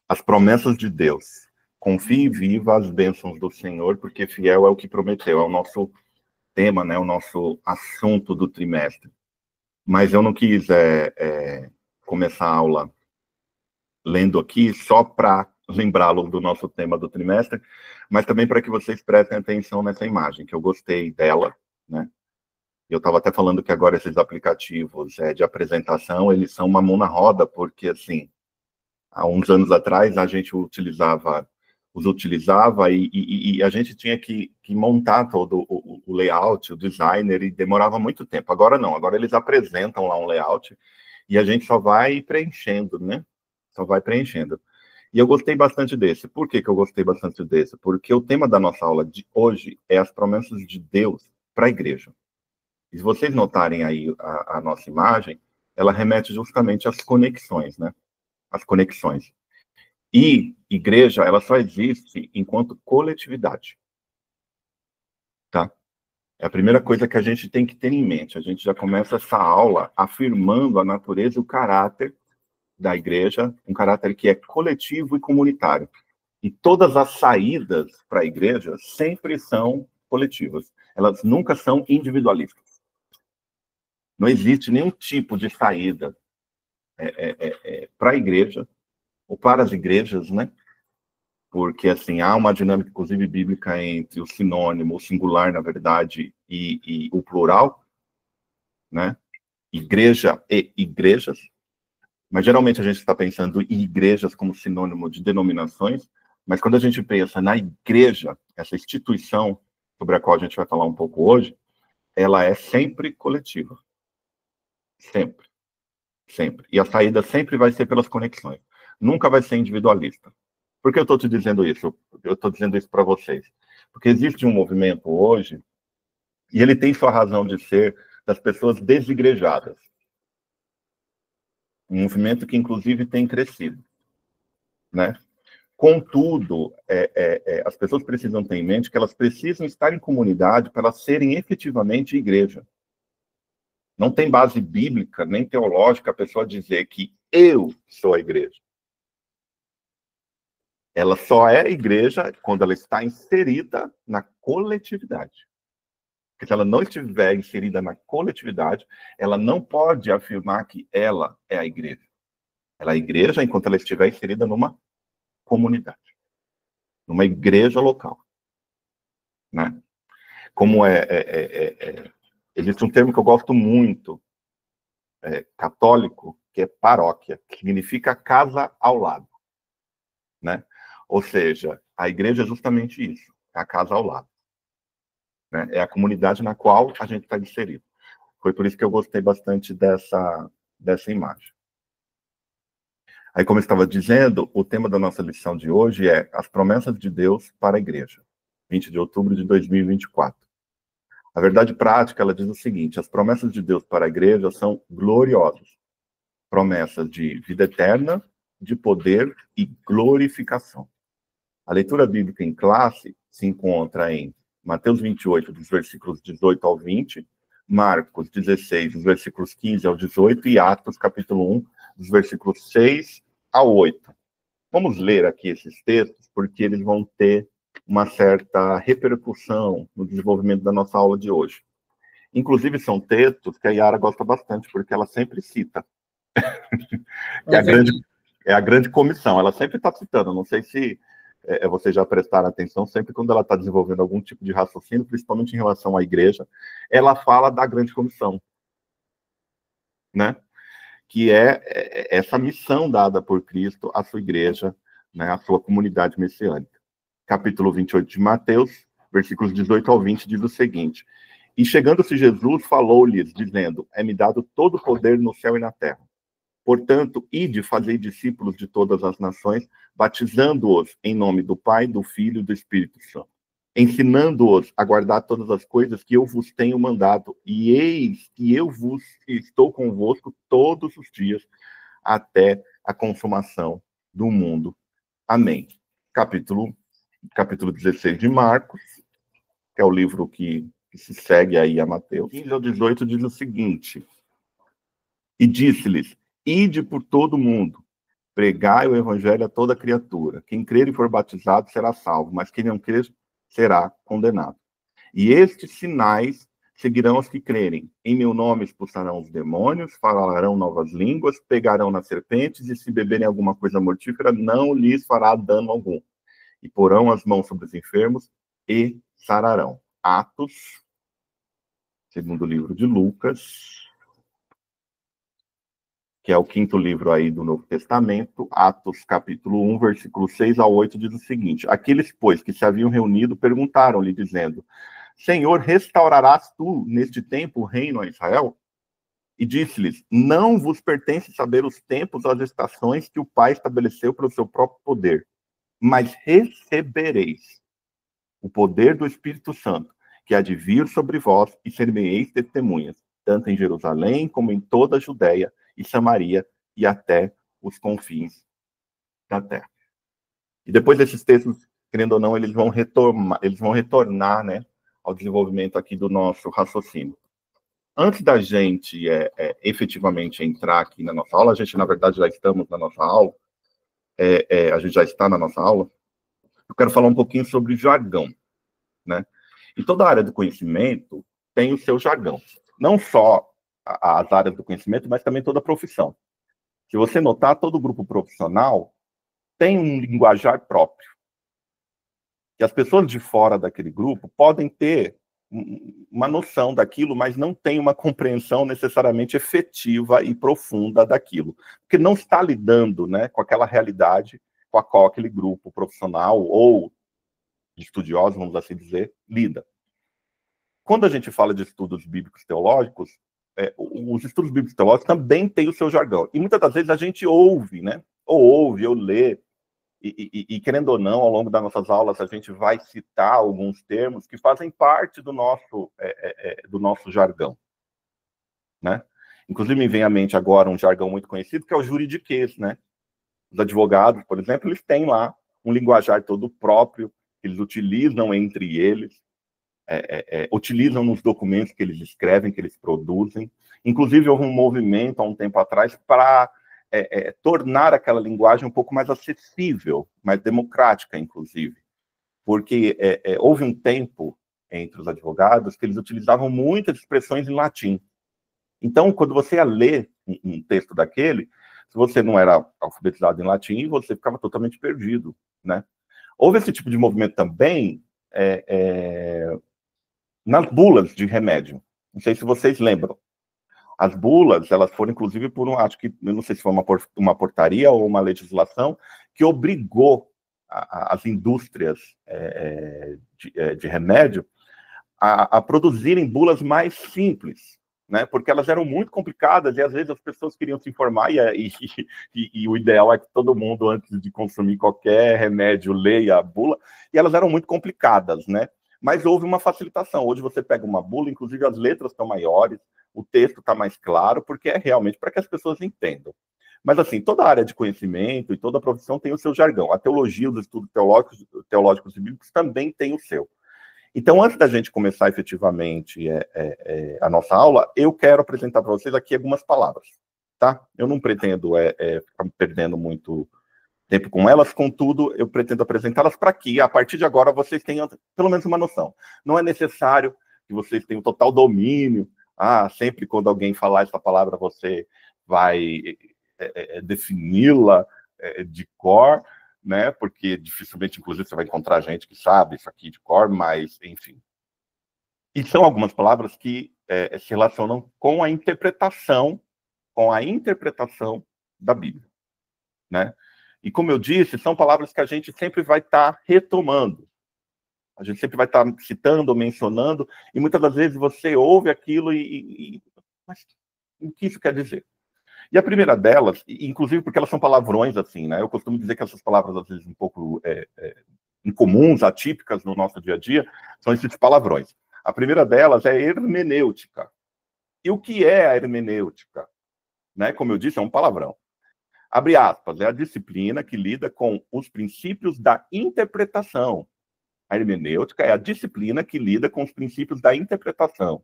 As promessas de Deus. Confie e viva as bênçãos do Senhor, porque fiel é o que prometeu. É o nosso tema, né? O nosso assunto do trimestre. Mas eu não quis começar a aula lendo aqui só para lembrá-lo do nosso tema do trimestre, mas também para que vocês prestem atenção nessa imagem, que eu gostei dela, né? Eu estava até falando que agora esses aplicativos de apresentação, eles são uma mão na roda, porque, assim, há uns anos atrás a gente os utilizava e a gente tinha que montar todo o layout, o designer, e demorava muito tempo. Agora não, agora eles apresentam lá um layout e a gente só vai preenchendo, né? Só vai preenchendo. E eu gostei bastante desse. Por que eu gostei bastante desse? Porque o tema da nossa aula de hoje é as promessas de Deus para a igreja. E se vocês notarem aí a nossa imagem, ela remete justamente às conexões, né? As conexões. E igreja, ela só existe enquanto coletividade. Tá? É a primeira coisa que a gente tem que ter em mente. A gente já começa essa aula afirmando a natureza e o caráter da igreja, um caráter que é coletivo e comunitário. E todas as saídas para a igreja sempre são coletivas. Elas nunca são individualistas. Não existe nenhum tipo de saída para a igreja, ou para as igrejas, né? Porque, assim, há uma dinâmica, inclusive, bíblica entre o sinônimo, o singular, na verdade, e o plural, né? Igreja e igrejas. Mas, geralmente, a gente está pensando em igrejas como sinônimo de denominações, mas quando a gente pensa na igreja, essa instituição sobre a qual a gente vai falar um pouco hoje, ela é sempre coletiva. Sempre. Sempre. E a saída sempre vai ser pelas conexões. Nunca vai ser individualista. Por que eu estou te dizendo isso? Eu estou dizendo isso para vocês. Porque existe um movimento hoje, e ele tem sua razão de ser, das pessoas desigrejadas. Um movimento que, inclusive, tem crescido. Né? Contudo, as pessoas precisam ter em mente que elas precisam estar em comunidade para elas serem efetivamente igreja. Não tem base bíblica, nem teológica, a pessoa dizer que eu sou a igreja. Ela só é igreja quando ela está inserida na coletividade. Porque se ela não estiver inserida na coletividade, ela não pode afirmar que ela é a igreja. Ela é a igreja enquanto ela estiver inserida numa comunidade, numa igreja local. Né? Como existe um termo que eu gosto muito, católico, que é paróquia, que significa casa ao lado. Né? Ou seja, a igreja é justamente isso, é a casa ao lado. Né? É a comunidade na qual a gente está inserido. Foi por isso que eu gostei bastante dessa imagem. Aí, como eu estava dizendo, o tema da nossa lição de hoje é as promessas de Deus para a igreja, 20 de outubro de 2024. A verdade prática, ela diz o seguinte: as promessas de Deus para a igreja são gloriosas. Promessas de vida eterna, de poder e glorificação. A leitura bíblica em classe se encontra em Mateus 28, dos versículos 18 ao 20, Marcos 16, dos versículos 15 ao 18, e Atos, capítulo 1, dos versículos 6 ao 8. Vamos ler aqui esses textos, porque eles vão ter uma certa repercussão no desenvolvimento da nossa aula de hoje. Inclusive, são textos que a Yara gosta bastante, porque ela sempre cita. Que é a grande comissão, ela sempre está citando. Não sei se vocês já prestaram atenção, sempre quando ela está desenvolvendo algum tipo de raciocínio, principalmente em relação à igreja, ela fala da grande comissão, né? Que é essa missão dada por Cristo à sua igreja, né, à sua comunidade messiânica. Capítulo 28 de Mateus, versículos 18 ao 20, diz o seguinte: E chegando-se Jesus, falou-lhes, dizendo: É-me dado todo o poder no céu e na terra. Portanto, ide fazei discípulos de todas as nações, batizando-os em nome do Pai, do Filho e do Espírito Santo, ensinando-os a guardar todas as coisas que eu vos tenho mandado, e eis que eu vos estou convosco todos os dias, até a consumação do mundo. Amém. Capítulo 16 de Marcos, que é o livro que se segue aí a Mateus, 15 ao 18, diz o seguinte: E disse-lhes: Ide por todo o mundo, Pregai o evangelho a toda criatura. Quem crer e for batizado será salvo, mas quem não crer será condenado. E estes sinais seguirão os que crerem. Em meu nome expulsarão os demônios, falarão novas línguas, pegarão nas serpentes, e se beberem alguma coisa mortífera, não lhes fará dano algum. E porão as mãos sobre os enfermos e sararão. Atos, segundo livro de Lucas, que é o 5º livro aí do Novo Testamento, Atos capítulo 1, versículo 6 a 8, diz o seguinte: aqueles, pois, que se haviam reunido, perguntaram-lhe, dizendo: Senhor, restaurarás tu, neste tempo, o reino a Israel? E disse-lhes: não vos pertence saber os tempos ou as estações que o Pai estabeleceu para o seu próprio poder, mas recebereis o poder do Espírito Santo, que há de vir sobre vós, e ser-me-eis testemunhas, tanto em Jerusalém como em toda a Judéia e Samaria e até os confins da terra. E depois desses textos, querendo ou não, eles vão retornar, né, ao desenvolvimento aqui do nosso raciocínio. Antes da gente efetivamente entrar aqui na nossa aula, a gente, na verdade, já estamos na nossa aula, a gente já está na nossa aula, eu quero falar um pouquinho sobre jargão, né? E toda a área do conhecimento tem o seu jargão. Não só as áreas do conhecimento, mas também toda a profissão. Se você notar, todo grupo profissional tem um linguajar próprio. E as pessoas de fora daquele grupo podem ter uma noção daquilo, mas não tem uma compreensão necessariamente efetiva e profunda daquilo. Porque não está lidando, né, com aquela realidade com a qual aquele grupo profissional ou de estudiosos, vamos assim dizer, lida. Quando a gente fala de estudos bíblicos teológicos, os estudos bíblicos teológicos também têm o seu jargão. E muitas das vezes a gente ouve, né? Ou lê, e querendo ou não, ao longo das nossas aulas, a gente vai citar alguns termos que fazem parte do nosso jargão, né? Inclusive, me vem à mente agora um jargão muito conhecido, que é o juridiquês, né? Os advogados, por exemplo, eles têm lá um linguajar todo próprio, que eles utilizam entre eles, utilizam nos documentos que eles escrevem, que eles produzem. Inclusive, houve um movimento, há um tempo atrás, para tornar aquela linguagem um pouco mais acessível, mais democrática, inclusive. Porque houve um tempo entre os advogados que eles utilizavam muitas expressões em latim. Então, quando você ia ler um texto daquele, se você não era alfabetizado em latim, você ficava totalmente perdido, né? Houve esse tipo de movimento também nas bulas de remédio. Não sei se vocês lembram. As bulas, elas foram, inclusive, acho que, eu não sei se foi uma portaria ou uma legislação que obrigou as indústrias de remédio a produzirem bulas mais simples, né? Porque elas eram muito complicadas e, às vezes, as pessoas queriam se informar e o ideal é que todo mundo, antes de consumir qualquer remédio, leia a bula, e elas eram muito complicadas, né? Mas houve uma facilitação. Hoje você pega uma bula, inclusive as letras estão maiores, o texto está mais claro, porque é realmente para que as pessoas entendam. Mas, assim, toda a área de conhecimento e toda a profissão tem o seu jargão. A teologia, os estudos teológicos e bíblicos também tem o seu. Então, antes da gente começar efetivamente a nossa aula, eu quero apresentar para vocês aqui algumas palavras, tá? Eu não pretendo ficar perdendo muito tempo com elas, contudo, eu pretendo apresentá-las para que, a partir de agora, vocês tenham pelo menos uma noção. Não é necessário que vocês tenham total domínio. Sempre quando alguém falar essa palavra, você vai defini-la de cor, né? Porque dificilmente, inclusive, você vai encontrar gente que sabe isso aqui de cor, mas, enfim. E são algumas palavras que se relacionam com a interpretação da Bíblia, né? E, como eu disse, são palavras que a gente sempre vai estar retomando. A gente sempre vai estar citando, mencionando, e muitas das vezes você ouve aquilo mas o que isso quer dizer? E a primeira delas, inclusive porque elas são palavrões, assim, né? Eu costumo dizer que essas palavras, às vezes, um pouco incomuns, atípicas no nosso dia a dia, são esses palavrões. A primeira delas é hermenêutica. E o que é a hermenêutica? Né? Como eu disse, é um palavrão. Abre aspas, é a disciplina que lida com os princípios da interpretação. A hermenêutica é a disciplina que lida com os princípios da interpretação.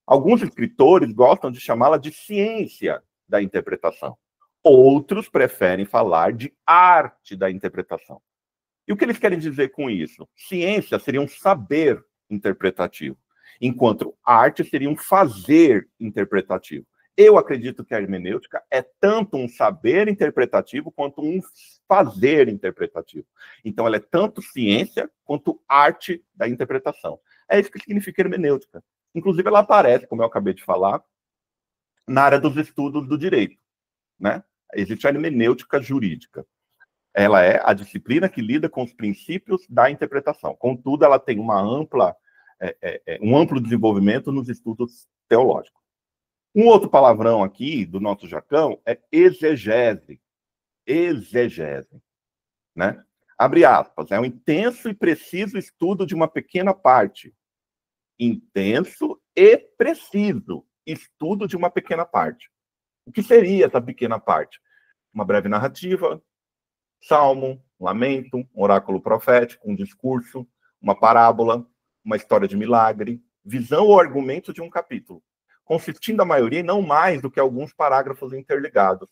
Alguns escritores gostam de chamá-la de ciência da interpretação. Outros preferem falar de arte da interpretação. E o que eles querem dizer com isso? Ciência seria um saber interpretativo, enquanto arte seria um fazer interpretativo. Eu acredito que a hermenêutica é tanto um saber interpretativo quanto um fazer interpretativo. Então, ela é tanto ciência quanto arte da interpretação. É isso que significa hermenêutica. Inclusive, ela aparece, como eu acabei de falar, na área dos estudos do direito, né? Existe a hermenêutica jurídica. Ela é a disciplina que lida com os princípios da interpretação. Contudo, ela tem um amplo desenvolvimento nos estudos teológicos. Um outro palavrão aqui do nosso jargão é exegese. Exegese, né? Abre aspas, é um intenso e preciso estudo de uma pequena parte. Intenso e preciso estudo de uma pequena parte. O que seria essa pequena parte? Uma breve narrativa, salmo, um lamento, um oráculo profético, um discurso, uma parábola, uma história de milagre, visão ou argumento de um capítulo, consistindo a maioria em não mais do que alguns parágrafos interligados.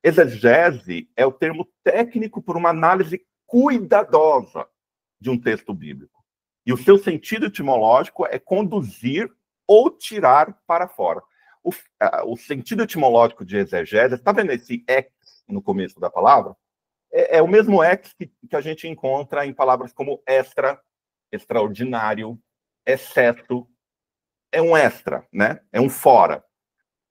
Exegese é o termo técnico por uma análise cuidadosa de um texto bíblico. E o seu sentido etimológico é conduzir ou tirar para fora. O sentido etimológico de exegese, está vendo esse ex no começo da palavra? É o mesmo ex que a gente encontra em palavras como extra, extraordinário, exceto. É um extra, né? É um fora.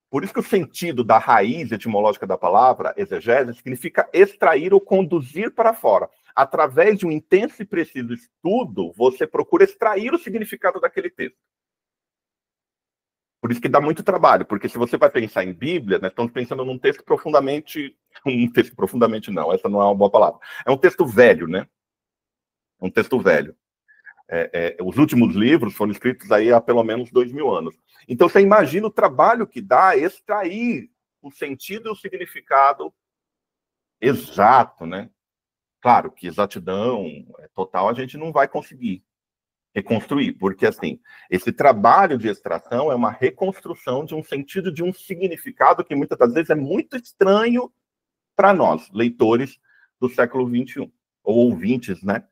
Por isso que o sentido da raiz etimológica da palavra, exegese, significa extrair ou conduzir para fora. Através de um intenso e preciso estudo, você procura extrair o significado daquele texto. Por isso que dá muito trabalho, porque se você vai pensar em Bíblia, né, estamos pensando num texto profundamente... Um texto profundamente não, essa não é uma boa palavra. É um texto velho, né? Um texto velho. Os últimos livros foram escritos aí há pelo menos 2000 anos. Então, você imagina o trabalho que dá extrair o sentido e o significado exato, né? Claro que exatidão total a gente não vai conseguir reconstruir, porque, assim, esse trabalho de extração é uma reconstrução de um sentido, de um significado que muitas das vezes é muito estranho para nós, leitores do século XXI, ou ouvintes, né,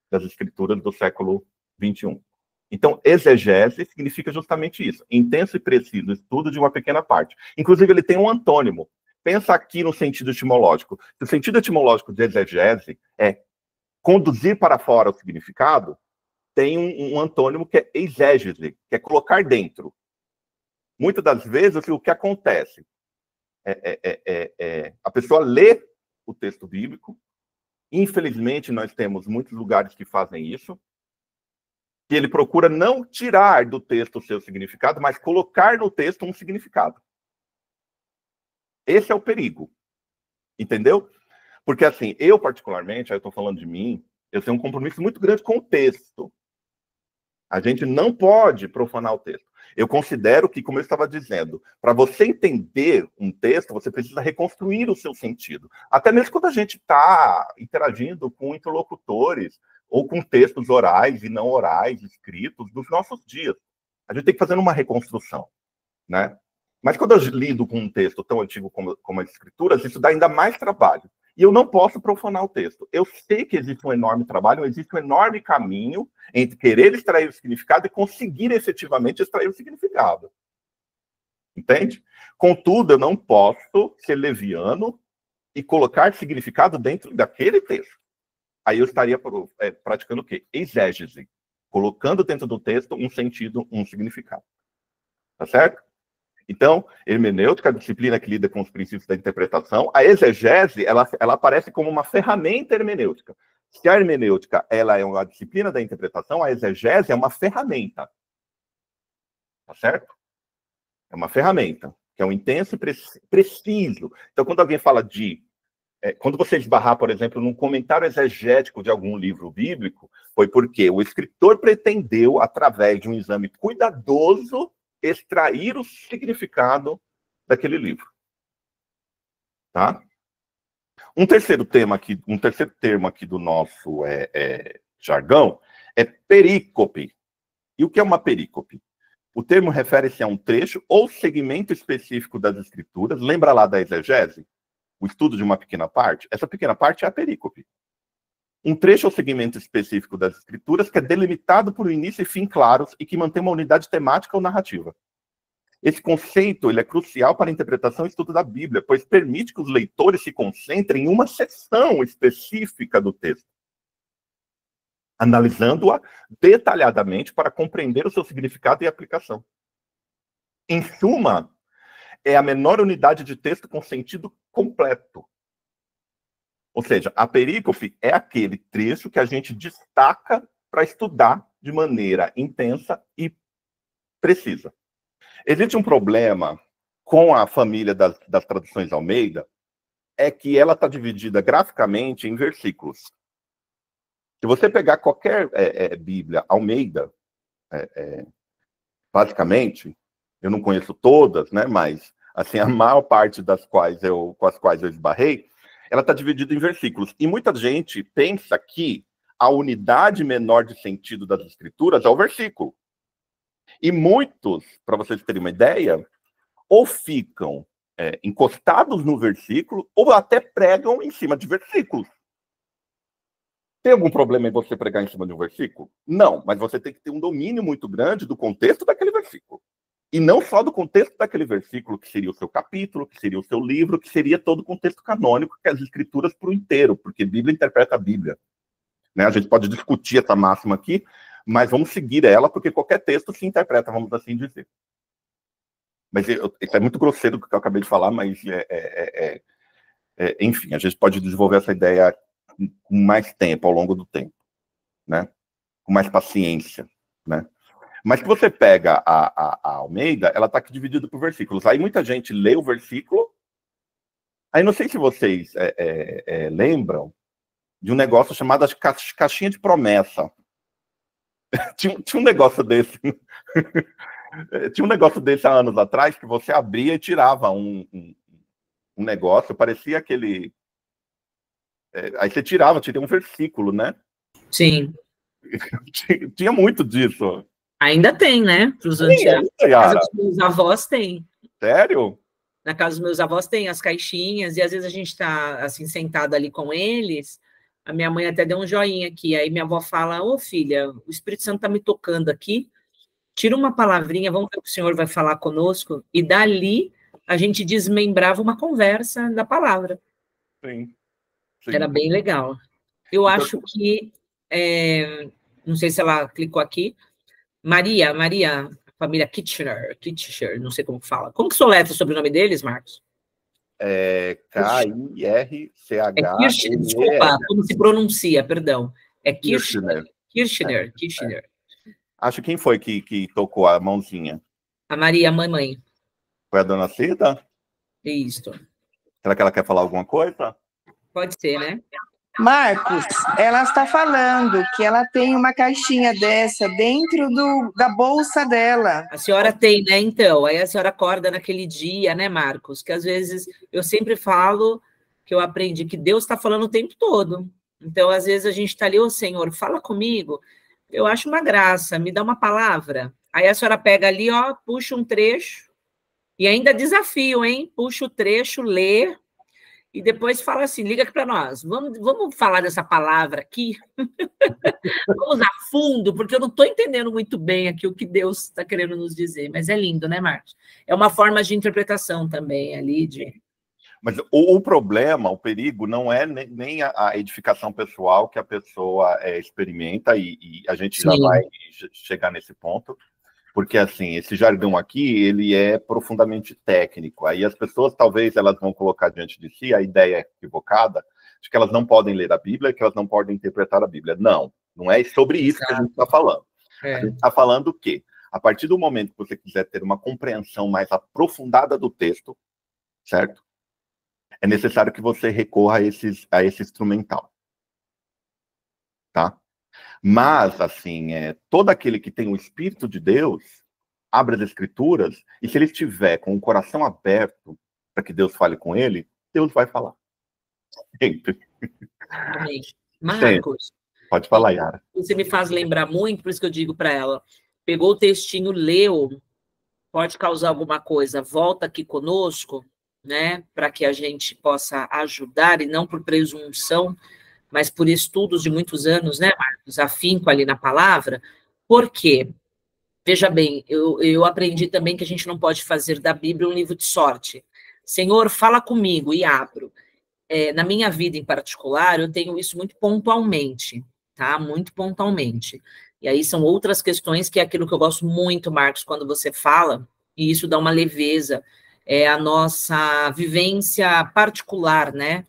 das escrituras do século XXI. Então, exegese significa justamente isso, intenso e preciso estudo de uma pequena parte. Inclusive, ele tem um antônimo. Pensa aqui no sentido etimológico. Se o sentido etimológico de exegese é conduzir para fora o significado, tem um antônimo que é exégese, que é colocar dentro. Muitas das vezes, o que acontece a pessoa lê o texto bíblico. Infelizmente, nós temos muitos lugares que fazem isso, que ele procura não tirar do texto o seu significado, mas colocar no texto um significado. Esse é o perigo. Entendeu? Porque, assim, eu particularmente, aí eu estou falando de mim, eu tenho um compromisso muito grande com o texto. A gente não pode profanar o texto. Eu considero que, como eu estava dizendo, para você entender um texto, você precisa reconstruir o seu sentido. Até mesmo quando a gente está interagindo com interlocutores ou com textos orais e não orais, escritos, dos nossos dias. A gente tem que fazer uma reconstrução, né? Mas quando eu lido com um texto tão antigo como as escrituras, isso dá ainda mais trabalho. E eu não posso profanar o texto. Eu sei que existe um enorme trabalho, existe um enorme caminho entre querer extrair o significado e conseguir efetivamente extrair o significado. Entende? Contudo, eu não posso ser leviano e colocar significado dentro daquele texto. Aí eu estaria praticando o quê? Exégese. Colocando dentro do texto um sentido, um significado. Tá certo? Então, hermenêutica, a disciplina que lida com os princípios da interpretação. A exegese, ela aparece como uma ferramenta hermenêutica. Se a hermenêutica ela é uma disciplina da interpretação, a exegese é uma ferramenta. Tá certo? É uma ferramenta, que é um intenso e preciso. Então, quando alguém fala de... quando você esbarrar, por exemplo, num comentário exegético de algum livro bíblico, foi porque o escritor pretendeu, através de um exame cuidadoso, extrair o significado daquele livro. Tá? Um terceiro termo aqui do nosso jargão é perícope. E o que é uma perícope? O termo refere-se a um trecho ou segmento específico das escrituras. Lembra lá da exegese? o estudo de uma pequena parte, essa pequena parte é a perícope. Um trecho ou segmento específico das escrituras que é delimitado por um início e fim claros e que mantém uma unidade temática ou narrativa. Esse conceito ele é crucial para a interpretação e estudo da Bíblia, pois permite que os leitores se concentrem em uma seção específica do texto, analisando-a detalhadamente para compreender o seu significado e aplicação. Em suma, é a menor unidade de texto com sentido completo. Ou seja, a perícope é aquele trecho que a gente destaca para estudar de maneira intensa e precisa. Existe um problema com a família das traduções Almeida, é que ela está dividida graficamente em versículos. Se você pegar qualquer Bíblia Almeida, basicamente, eu não conheço todas, né, mas assim, a maior parte com as quais eu esbarrei, ela está dividida em versículos. E muita gente pensa que a unidade menor de sentido das escrituras é o versículo. E muitos, para vocês terem uma ideia, ou ficam encostados no versículo, ou até pregam em cima de versículos. Tem algum problema em você pregar em cima de um versículo? Não, mas você tem que ter um domínio muito grande do contexto daquele versículo. E não só do contexto daquele versículo, que seria o seu capítulo, que seria o seu livro, que seria todo o contexto canônico, que é as escrituras por inteiro, porque a Bíblia interpreta a Bíblia. Né? A gente pode discutir essa máxima aqui, mas vamos seguir ela, porque qualquer texto se interpreta, vamos assim dizer. Mas isso é muito grosseiro o que eu acabei de falar, mas enfim, a gente pode desenvolver essa ideia com mais tempo, ao longo do tempo, né? Com mais paciência, né? Mas se você pega a Almeida, ela está aqui dividida por versículos. Aí muita gente lê o versículo, aí não sei se vocês lembram de um negócio chamado caixinha de promessa. Tinha um negócio desse. Tinha um negócio desse há anos atrás, que você abria e tirava um negócio, parecia aquele... aí você tiria um versículo, né? Sim. Tinha muito disso. Ainda tem, né? Para os antigos. Na casa dos meus avós tem. Sério? Na casa dos meus avós tem as caixinhas, e às vezes a gente está assim, sentado ali com eles. A minha mãe até deu um joinha aqui. Aí minha avó fala: ô filha, o Espírito Santo está me tocando aqui. Tira uma palavrinha, vamos ver o que o senhor vai falar conosco. E dali a gente desmembrava uma conversa da palavra. Sim. Era bem legal. Eu acho que, não sei se ela clicou aqui, Maria, família Kitchener, não sei como fala. Como que soletra o sobrenome deles, Marcos? K-I-R-C-H. Desculpa, como se pronuncia, perdão. É Kirchner. Kirchner. Acho quem foi que tocou a mãozinha? A Maria, mamãe. Foi a dona Cida? Isso. Será que ela quer falar alguma coisa? Pode ser, né? Marcos, ela está falando que ela tem uma caixinha dessa dentro da bolsa dela. A senhora tem, né? Então, aí a senhora acorda naquele dia, né, Marcos? Que às vezes eu sempre falo que eu aprendi que Deus está falando o tempo todo. Então, às vezes a gente está ali, ô Senhor, fala comigo. Eu acho uma graça, me dá uma palavra. Aí a senhora pega ali, ó, puxa um trecho, e ainda desafio, hein? Puxa o trecho, lê, e depois fala assim, liga aqui para nós, vamos falar dessa palavra aqui? Vamos a fundo, porque eu não estou entendendo muito bem aqui o que Deus está querendo nos dizer, mas é lindo, né, Marcos? É uma forma de interpretação também ali, Mas o problema, o perigo, não é nem a edificação pessoal que a pessoa experimenta, e a gente já vai chegar nesse ponto, porque, assim, esse jargão aqui, ele é profundamente técnico. Aí as pessoas, talvez, elas vão colocar diante de si a ideia equivocada de que elas não podem ler a Bíblia, que elas não podem interpretar a Bíblia. Não é sobre isso que a gente está falando. A gente está falando que, a partir do momento que você quiser ter uma compreensão mais aprofundada do texto, certo? É necessário que você recorra a esse instrumental. Tá? Mas, assim, todo aquele que tem o Espírito de Deus, abre as Escrituras, e se ele estiver com o coração aberto para que Deus fale com ele, Deus vai falar. Sempre. Amém. Marcos, pode falar, Yara. Você me faz lembrar muito, por isso que eu digo para ela, pegou o textinho, leu, pode causar alguma coisa, volta aqui conosco, né, para que a gente possa ajudar, e não por presunção, mas por estudos de muitos anos, né, Marcos, afinco ali na palavra. Por quê? Veja bem, eu aprendi também que a gente não pode fazer da Bíblia um livro de sorte. Senhor, fala comigo, e abro. Na minha vida em particular, eu tenho isso muito pontualmente, tá? Muito pontualmente. E aí são outras questões que é aquilo que eu gosto muito, Marcos, quando você fala, e isso dá uma leveza, é a nossa vivência particular, né?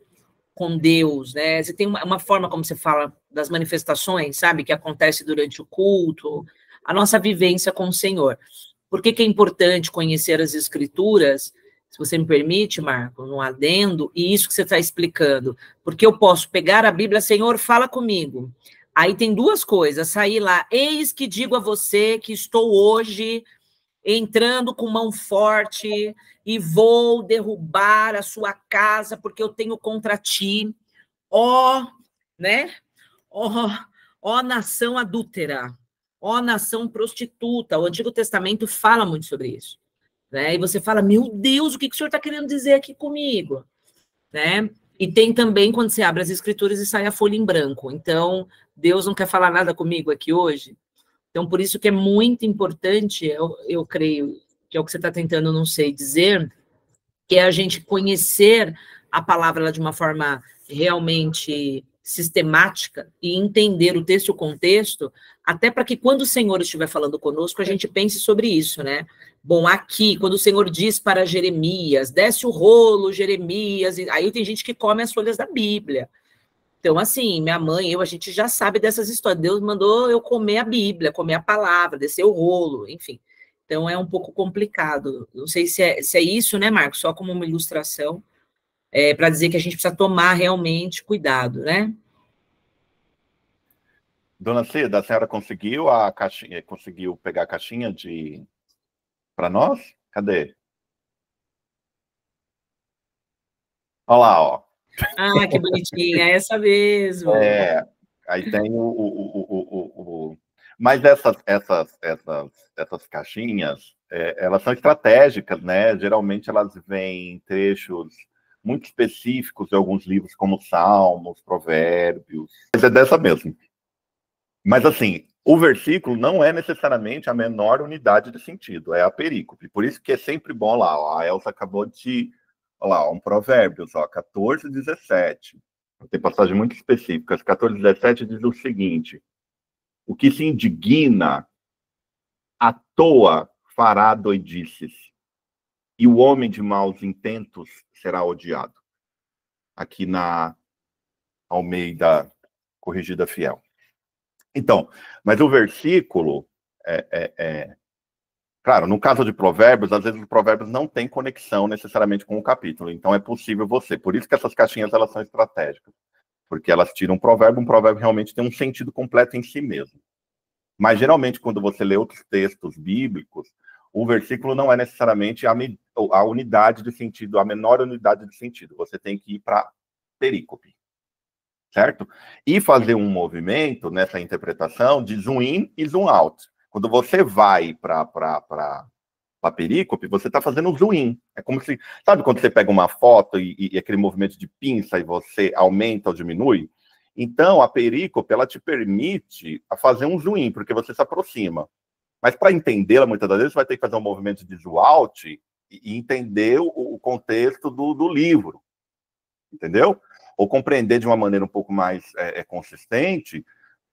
Com Deus, né? Você tem uma forma como você fala das manifestações, sabe? Que acontece durante o culto, a nossa vivência com o Senhor. Por que é importante conhecer as Escrituras? Se você me permite, Marco, no adendo, e isso que você está explicando, porque eu posso pegar a Bíblia, Senhor, fala comigo. Aí tem duas coisas, sair lá, eis que digo a você que estou hoje entrando com mão forte e vou derrubar a sua casa porque eu tenho contra ti, ó, né? Ó nação adúltera, ó nação prostituta. O Antigo Testamento fala muito sobre isso, né? E você fala, meu Deus, o que o senhor está querendo dizer aqui comigo, né? E tem também quando você abre as escrituras e sai a folha em branco. Então, Deus não quer falar nada comigo aqui hoje. Então, por isso que é muito importante, eu creio, que é o que você está tentando, não sei, dizer, que é a gente conhecer a palavra de uma forma realmente sistemática e entender o texto e o contexto, até para que quando o Senhor estiver falando conosco, a gente pense sobre isso, né? Bom, aqui, quando o Senhor diz para Jeremias, desce o rolo, Jeremias, aí tem gente que come as folhas da Bíblia. Então, assim, minha mãe, a gente já sabe dessas histórias. Deus mandou eu comer a Bíblia, comer a palavra, descer o rolo, enfim. Então, é um pouco complicado. Não sei se é isso, né, Marcos? Só como uma ilustração, para dizer que a gente precisa tomar realmente cuidado, né? Dona Cida, a senhora conseguiu a caixinha, conseguiu pegar a caixinha para nós? Cadê? Olha lá, ó. Ah, que bonitinha, é essa mesmo. Aí tem Mas essas caixinhas, elas são estratégicas, né? Geralmente elas vêm em trechos muito específicos de alguns livros, como Salmos, Provérbios. Mas é dessa mesmo. Mas, assim, o versículo não é necessariamente a menor unidade de sentido, é a perícope. Por isso que é sempre bom lá, ó, a Elsa acabou de... Olha lá, um Provérbios, ó, 14, 17. Tem passagens muito específicas. 14, 17 diz o seguinte: o que se indigna à toa fará doidices, e o homem de maus intentos será odiado. Aqui na Almeida Corrigida Fiel. Então, mas o versículo, claro, no caso de Provérbios, às vezes os Provérbios não têm conexão necessariamente com o capítulo, então é possível você. Por isso que essas caixinhas, elas são estratégicas, porque elas tiram um provérbio realmente tem um sentido completo em si mesmo. Mas, geralmente, quando você lê outros textos bíblicos, o versículo não é necessariamente a unidade de sentido, a menor unidade de sentido. Você tem que ir para perícope, certo? E fazer um movimento nessa interpretação de zoom in e zoom out. Quando você vai para perícope, você está fazendo um zoom in. É como se... Sabe quando você pega uma foto e aquele movimento de pinça e você aumenta ou diminui? Então, a perícope, ela te permite fazer um zoom in, porque você se aproxima. Mas para entendê-la, muitas das vezes, você vai ter que fazer um movimento de zoom out e entender o contexto do livro. Entendeu? Ou compreender de uma maneira um pouco mais consistente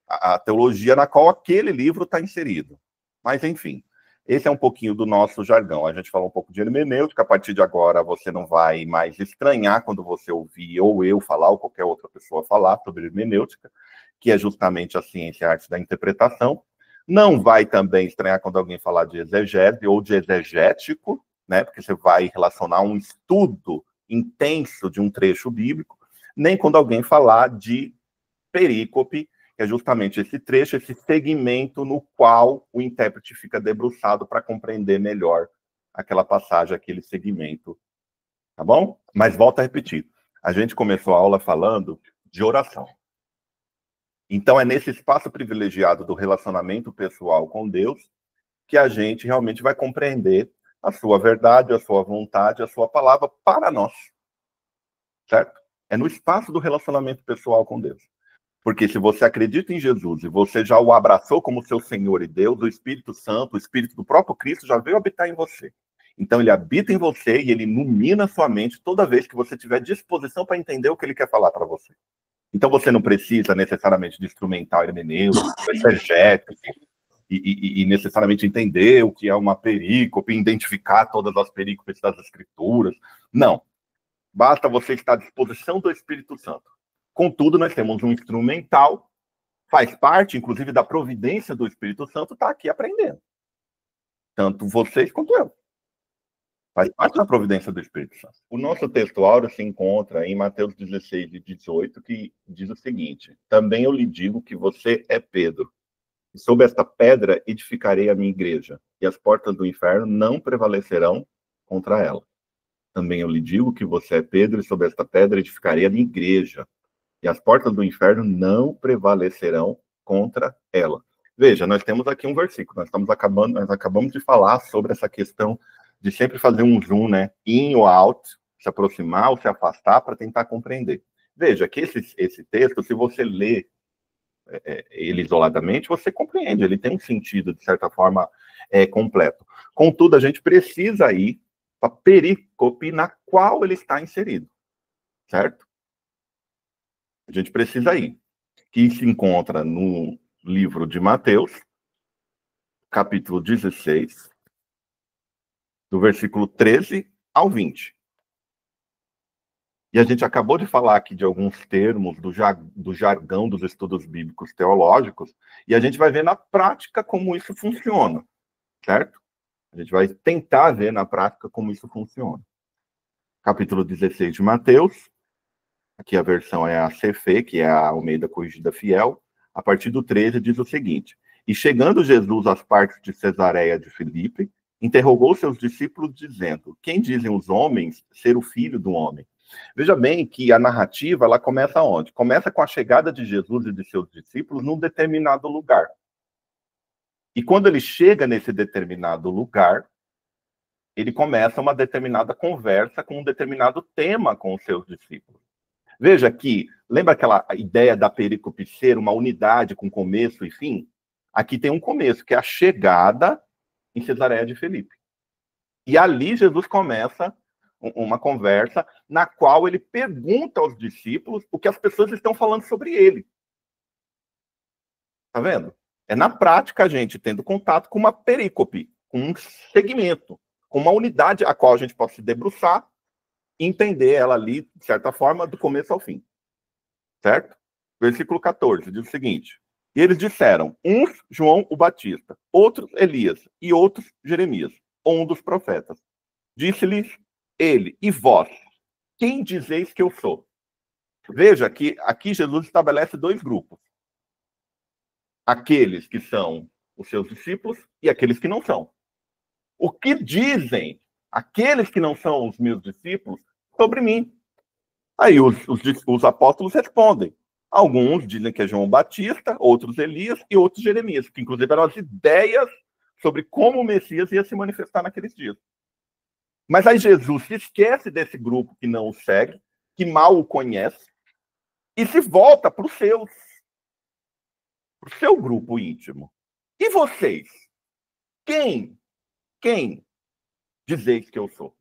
a teologia na qual aquele livro está inserido. Mas, enfim, esse é um pouquinho do nosso jargão. A gente falou um pouco de hermenêutica. A partir de agora, você não vai mais estranhar quando você ouvir ou eu falar, ou qualquer outra pessoa falar sobre hermenêutica, que é justamente a ciência e a arte da interpretação. Não vai também estranhar quando alguém falar de exegese ou de exegético, né? Porque você vai relacionar um estudo intenso de um trecho bíblico, nem quando alguém falar de perícope, que é justamente esse trecho, esse segmento no qual o intérprete fica debruçado para compreender melhor aquela passagem, aquele segmento. Tá bom? Mas volto a repetir. A gente começou a aula falando de oração. Então, é nesse espaço privilegiado do relacionamento pessoal com Deus que a gente realmente vai compreender a sua verdade, a sua vontade, a sua palavra para nós. Certo? É no espaço do relacionamento pessoal com Deus. Porque se você acredita em Jesus e você já o abraçou como seu Senhor e Deus, o Espírito Santo, o Espírito do próprio Cristo já veio habitar em você. Então ele habita em você e ele ilumina sua mente toda vez que você tiver disposição para entender o que ele quer falar para você. Então você não precisa necessariamente de instrumental hermenêutico, exegético, e necessariamente entender o que é uma perícope, identificar todas as perícopes das Escrituras. Não. Basta você estar à disposição do Espírito Santo. Contudo, nós temos um instrumental, faz parte, inclusive, da providência do Espírito Santo, está aqui aprendendo. Tanto vocês quanto eu. Faz parte da providência do Espírito Santo. O nosso texto áureo se encontra em Mateus 16 e 18, que diz o seguinte: também eu lhe digo que você é Pedro, e sob esta pedra edificarei a minha igreja, e as portas do inferno não prevalecerão contra ela. Também eu lhe digo que você é Pedro, e sob esta pedra edificarei a minha igreja, e as portas do inferno não prevalecerão contra ela. Veja, nós temos aqui um versículo, nós acabamos de falar sobre essa questão de sempre fazer um zoom, né? In ou out, se aproximar ou se afastar para tentar compreender. Veja que esse texto, se você lê ele isoladamente, você compreende, ele tem um sentido, de certa forma, completo. Contudo, a gente precisa ir para a perícope na qual ele está inserido, certo? A gente precisa ir. Que se encontra no livro de Mateus, capítulo 16, do versículo 13 ao 20. E a gente acabou de falar aqui de alguns termos do jargão dos estudos bíblicos teológicos, e a gente vai ver na prática como isso funciona, certo? A gente vai tentar ver na prática como isso funciona. Capítulo 16 de Mateus, aqui a versão é a CF, que é a Almeida Corrigida Fiel, a partir do 13 diz o seguinte: e chegando Jesus às partes de Cesareia de Filipe, interrogou seus discípulos dizendo: quem dizem os homens ser o filho do homem? Veja bem que a narrativa, ela começa onde? Começa com a chegada de Jesus e de seus discípulos num determinado lugar. E quando ele chega nesse determinado lugar, ele começa uma determinada conversa com um determinado tema com os seus discípulos. Veja que, lembra aquela ideia da perícope ser uma unidade com começo e fim? Aqui tem um começo, que é a chegada em Cesareia de Filipe. E ali Jesus começa uma conversa na qual ele pergunta aos discípulos o que as pessoas estão falando sobre ele. Tá vendo? É na prática a gente tendo contato com uma perícope, com um segmento, com uma unidade a qual a gente pode se debruçar e entender ela ali, de certa forma, do começo ao fim. Certo? Versículo 14 diz o seguinte: e eles disseram, uns João o Batista, outros Elias e outros Jeremias, ou um dos profetas. Disse-lhes ele: e vós, quem dizeis que eu sou? Veja que aqui Jesus estabelece dois grupos. Aqueles que são os seus discípulos e aqueles que não são. O que dizem aqueles que não são os meus discípulos sobre mim? Aí os apóstolos respondem. Alguns dizem que é João Batista, outros Elias e outros Jeremias, que inclusive eram as ideias sobre como o Messias ia se manifestar naqueles dias. Mas aí Jesus se esquece desse grupo que não o segue, que mal o conhece, e se volta para o seu grupo íntimo. E vocês? Quem dizeis que eu sou?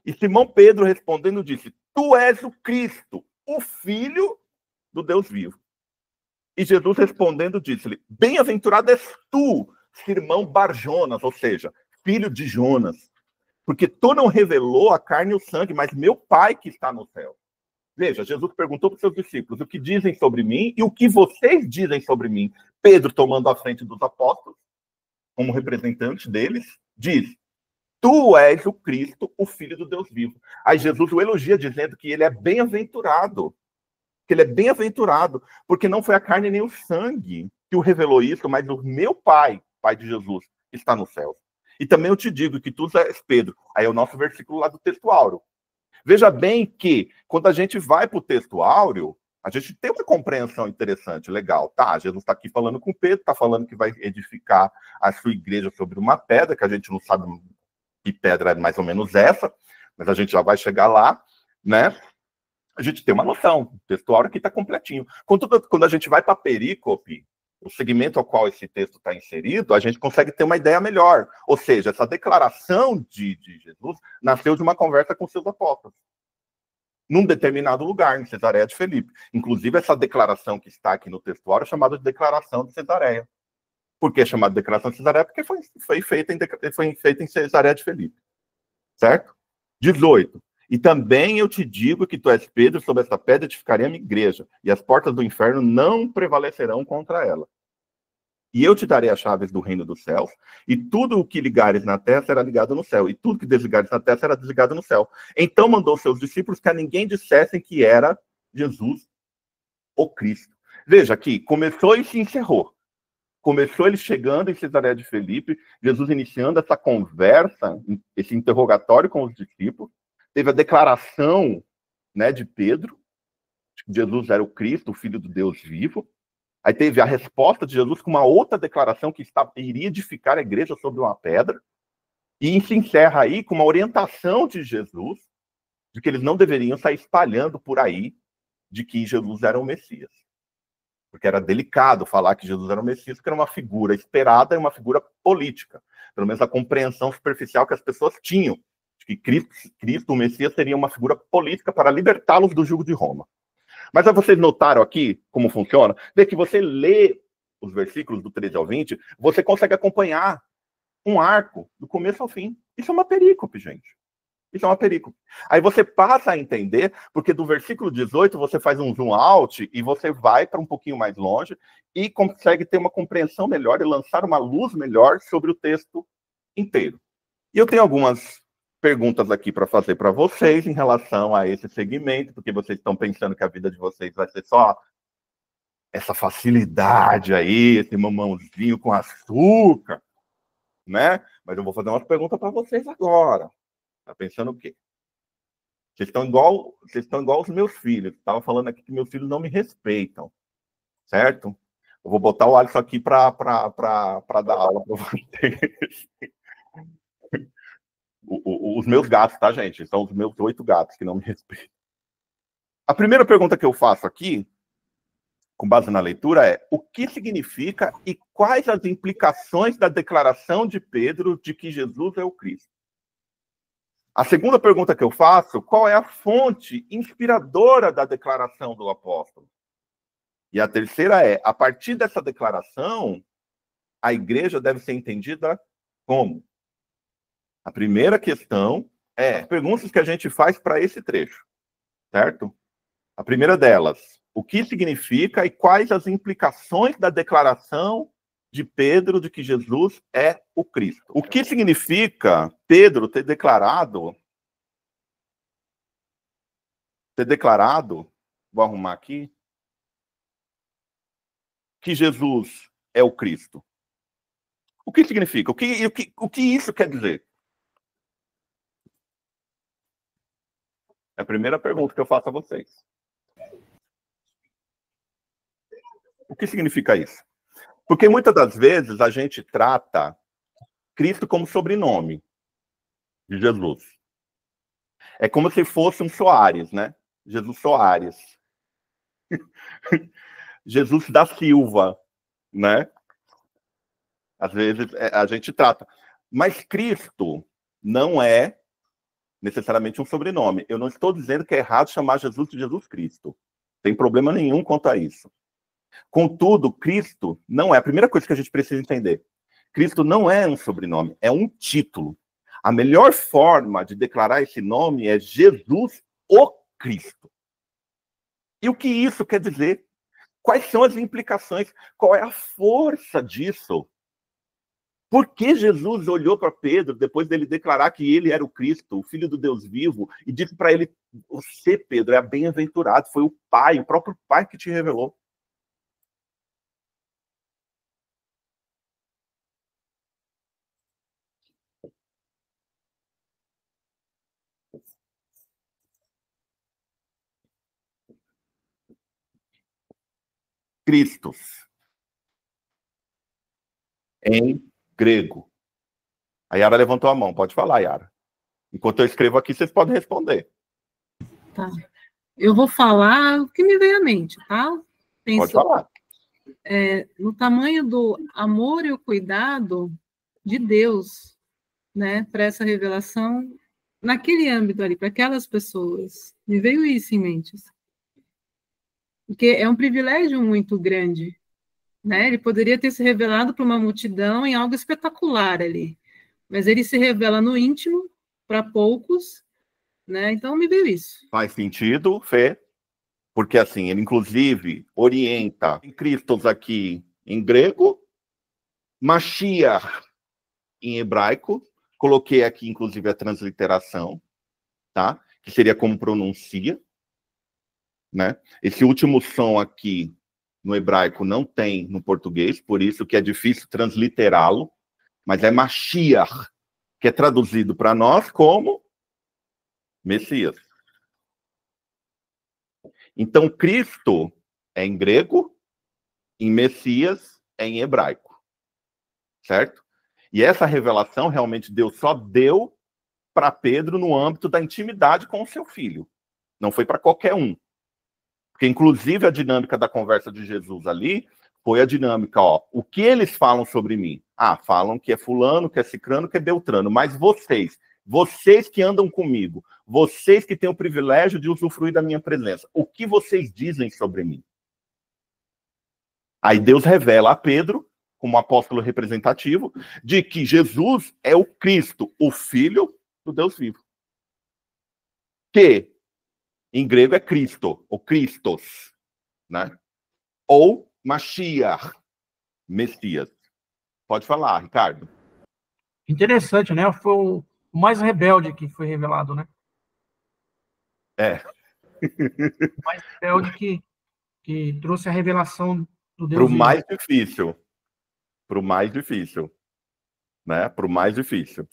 E Simão Pedro respondendo disse: tu és o Cristo, o Filho do Deus vivo. E Jesus respondendo disse-lhe: bem-aventurado és tu, Simão Bar-Jonas, ou seja, filho de Jonas, porque tu não revelou a carne e o sangue, mas meu Pai que está no céu. Veja, Jesus perguntou para os seus discípulos o que dizem sobre mim e o que vocês dizem sobre mim. Pedro, tomando a frente dos apóstolos, como representante deles, diz: tu és o Cristo, o Filho do Deus vivo. Aí Jesus o elogia, dizendo que ele é bem-aventurado. Que ele é bem-aventurado, porque não foi a carne nem o sangue que o revelou isso, mas o meu Pai, Pai de Jesus, está no céu. E também eu te digo que tu és Pedro. Aí é o nosso versículo lá do texto áureo. Veja bem que, quando a gente vai para o texto áureo, a gente tem uma compreensão interessante, legal. Tá, Jesus está aqui falando com Pedro, está falando que vai edificar a sua igreja sobre uma pedra, que a gente não sabe que pedra é mais ou menos essa, mas a gente já vai chegar lá, né? A gente tem uma noção. O textuário aqui está completinho. Quando a gente vai para a perícope, o segmento ao qual esse texto está inserido, a gente consegue ter uma ideia melhor. Ou seja, essa declaração de Jesus nasceu de uma conversa com seus apóstolos, num determinado lugar, em Cesareia de Filipe. Inclusive, essa declaração que está aqui no textuário é chamada de Declaração de Cesareia. Por que é chamada de Declaração de Cesareia? Porque foi feita em Cesareia de Filipe. Certo? 18. E também eu te digo que tu és Pedro, sobre essa pedra edificarei a minha igreja, e as portas do inferno não prevalecerão contra ela. E eu te darei as chaves do reino dos céus, e tudo o que ligares na terra será ligado no céu, e tudo que desligares na terra será desligado no céu. Então mandou seus discípulos que a ninguém dissessem que era Jesus o Cristo. Veja aqui, começou e se encerrou. Começou ele chegando em Cesareia de Filipe, Jesus iniciando essa conversa, esse interrogatório com os discípulos. Teve a declaração, né, de Pedro, de que Jesus era o Cristo, o Filho do Deus vivo. Aí teve a resposta de Jesus com uma outra declaração que iria edificar a igreja sobre uma pedra. E se encerra aí com uma orientação de Jesus de que eles não deveriam sair espalhando por aí de que Jesus era o Messias. Porque era delicado falar que Jesus era o Messias, porque era uma figura esperada e uma figura política. Pelo menos a compreensão superficial que as pessoas tinham, de que Cristo, o Messias, seria uma figura política para libertá-los do jugo de Roma. Mas vocês notaram aqui como funciona? Vê que você lê os versículos do 13 ao 20, você consegue acompanhar um arco do começo ao fim. Isso é uma perícope, gente. Isso é uma perícope. Aí você passa a entender, porque do versículo 18 você faz um zoom out e você vai para um pouquinho mais longe e consegue ter uma compreensão melhor e lançar uma luz melhor sobre o texto inteiro. E eu tenho algumas perguntas aqui para fazer para vocês em relação a esse segmento, porque vocês estão pensando que a vida de vocês vai ser só essa facilidade aí, esse mamãozinho com açúcar, né? Mas eu vou fazer umas perguntas para vocês agora. Tá pensando o quê? Vocês estão igual os meus filhos. Estava falando aqui que meus filhos não me respeitam, certo? Eu vou botar o Alisson aqui para dar aula para vocês. Os meus gatos, tá, gente? São os meus 8 gatos que não me respeitam. A primeira pergunta que eu faço aqui, com base na leitura, é: o que significa e quais as implicações da declaração de Pedro de que Jesus é o Cristo? A segunda pergunta que eu faço: qual é a fonte inspiradora da declaração do apóstolo? E a terceira é: a partir dessa declaração, a igreja deve ser entendida como? A primeira questão é perguntas que a gente faz para esse trecho, certo? A primeira delas: o que significa e quais as implicações da declaração de Pedro de que Jesus é o Cristo? O que significa Pedro ter declarado, vou arrumar aqui, que Jesus é o Cristo? O que significa? O que isso quer dizer? É a primeira pergunta que eu faço a vocês. O que significa isso? Porque muitas das vezes a gente trata Cristo como sobrenome de Jesus. É como se fosse um Soares, né? Jesus Soares. Jesus da Silva, né? Às vezes a gente trata. Mas Cristo não é necessariamente um sobrenome. Eu não estou dizendo que é errado chamar Jesus de Jesus Cristo. Não tem problema nenhum quanto a isso. Contudo, Cristo não é. A primeira coisa que a gente precisa entender: Cristo não é um sobrenome, é um título. A melhor forma de declarar esse nome é Jesus o Cristo. E o que isso quer dizer? Quais são as implicações? Qual é a força disso? Por que Jesus olhou para Pedro, depois dele declarar que ele era o Cristo, o Filho do Deus vivo, e disse para ele: você, Pedro, é bem-aventurado, foi o Pai, o próprio Pai que te revelou. Cristos, em grego. A Yara levantou a mão. Pode falar, Yara. Enquanto eu escrevo aqui, vocês podem responder. Tá. Eu vou falar o que me veio à mente, tá? Pode falar. No tamanho do amor e o cuidado de Deus, né, para essa revelação, naquele âmbito ali, para aquelas pessoas. Me veio isso em mente. Porque é um privilégio muito grande, né? Ele poderia ter se revelado para uma multidão em algo espetacular ali, mas ele se revela no íntimo para poucos, né? Então me veio isso. Faz sentido, Fê? Porque assim, ele inclusive orienta em Christos aqui em grego, Mashiach em hebraico, coloquei aqui inclusive a transliteração, tá? Que seria como pronuncia, né? Esse último som aqui no hebraico não tem no português, por isso que é difícil transliterá-lo, mas é Mashiach, que é traduzido para nós como Messias. Então, Cristo é em grego, em Messias é em hebraico, certo? E essa revelação realmente Deus só deu para Pedro no âmbito da intimidade com o seu filho. Não foi para qualquer um. Porque, inclusive, a dinâmica da conversa de Jesus ali foi a dinâmica, ó, o que eles falam sobre mim? Ah, falam que é fulano, que é cicrano, que é beltrano, mas vocês que andam comigo, vocês que têm o privilégio de usufruir da minha presença, o que vocês dizem sobre mim? Aí Deus revela a Pedro, como apóstolo representativo, de que Jesus é o Cristo, o Filho do Deus vivo. Que, em grego, é Cristo, ou Christos, né? Ou Mashiach, Messias. Pode falar, Ricardo. Interessante, né? Foi o mais rebelde que foi revelado, né? O mais rebelde que trouxe a revelação do Deus. Para o mais difícil. Para o mais difícil. Né? Para o mais difícil.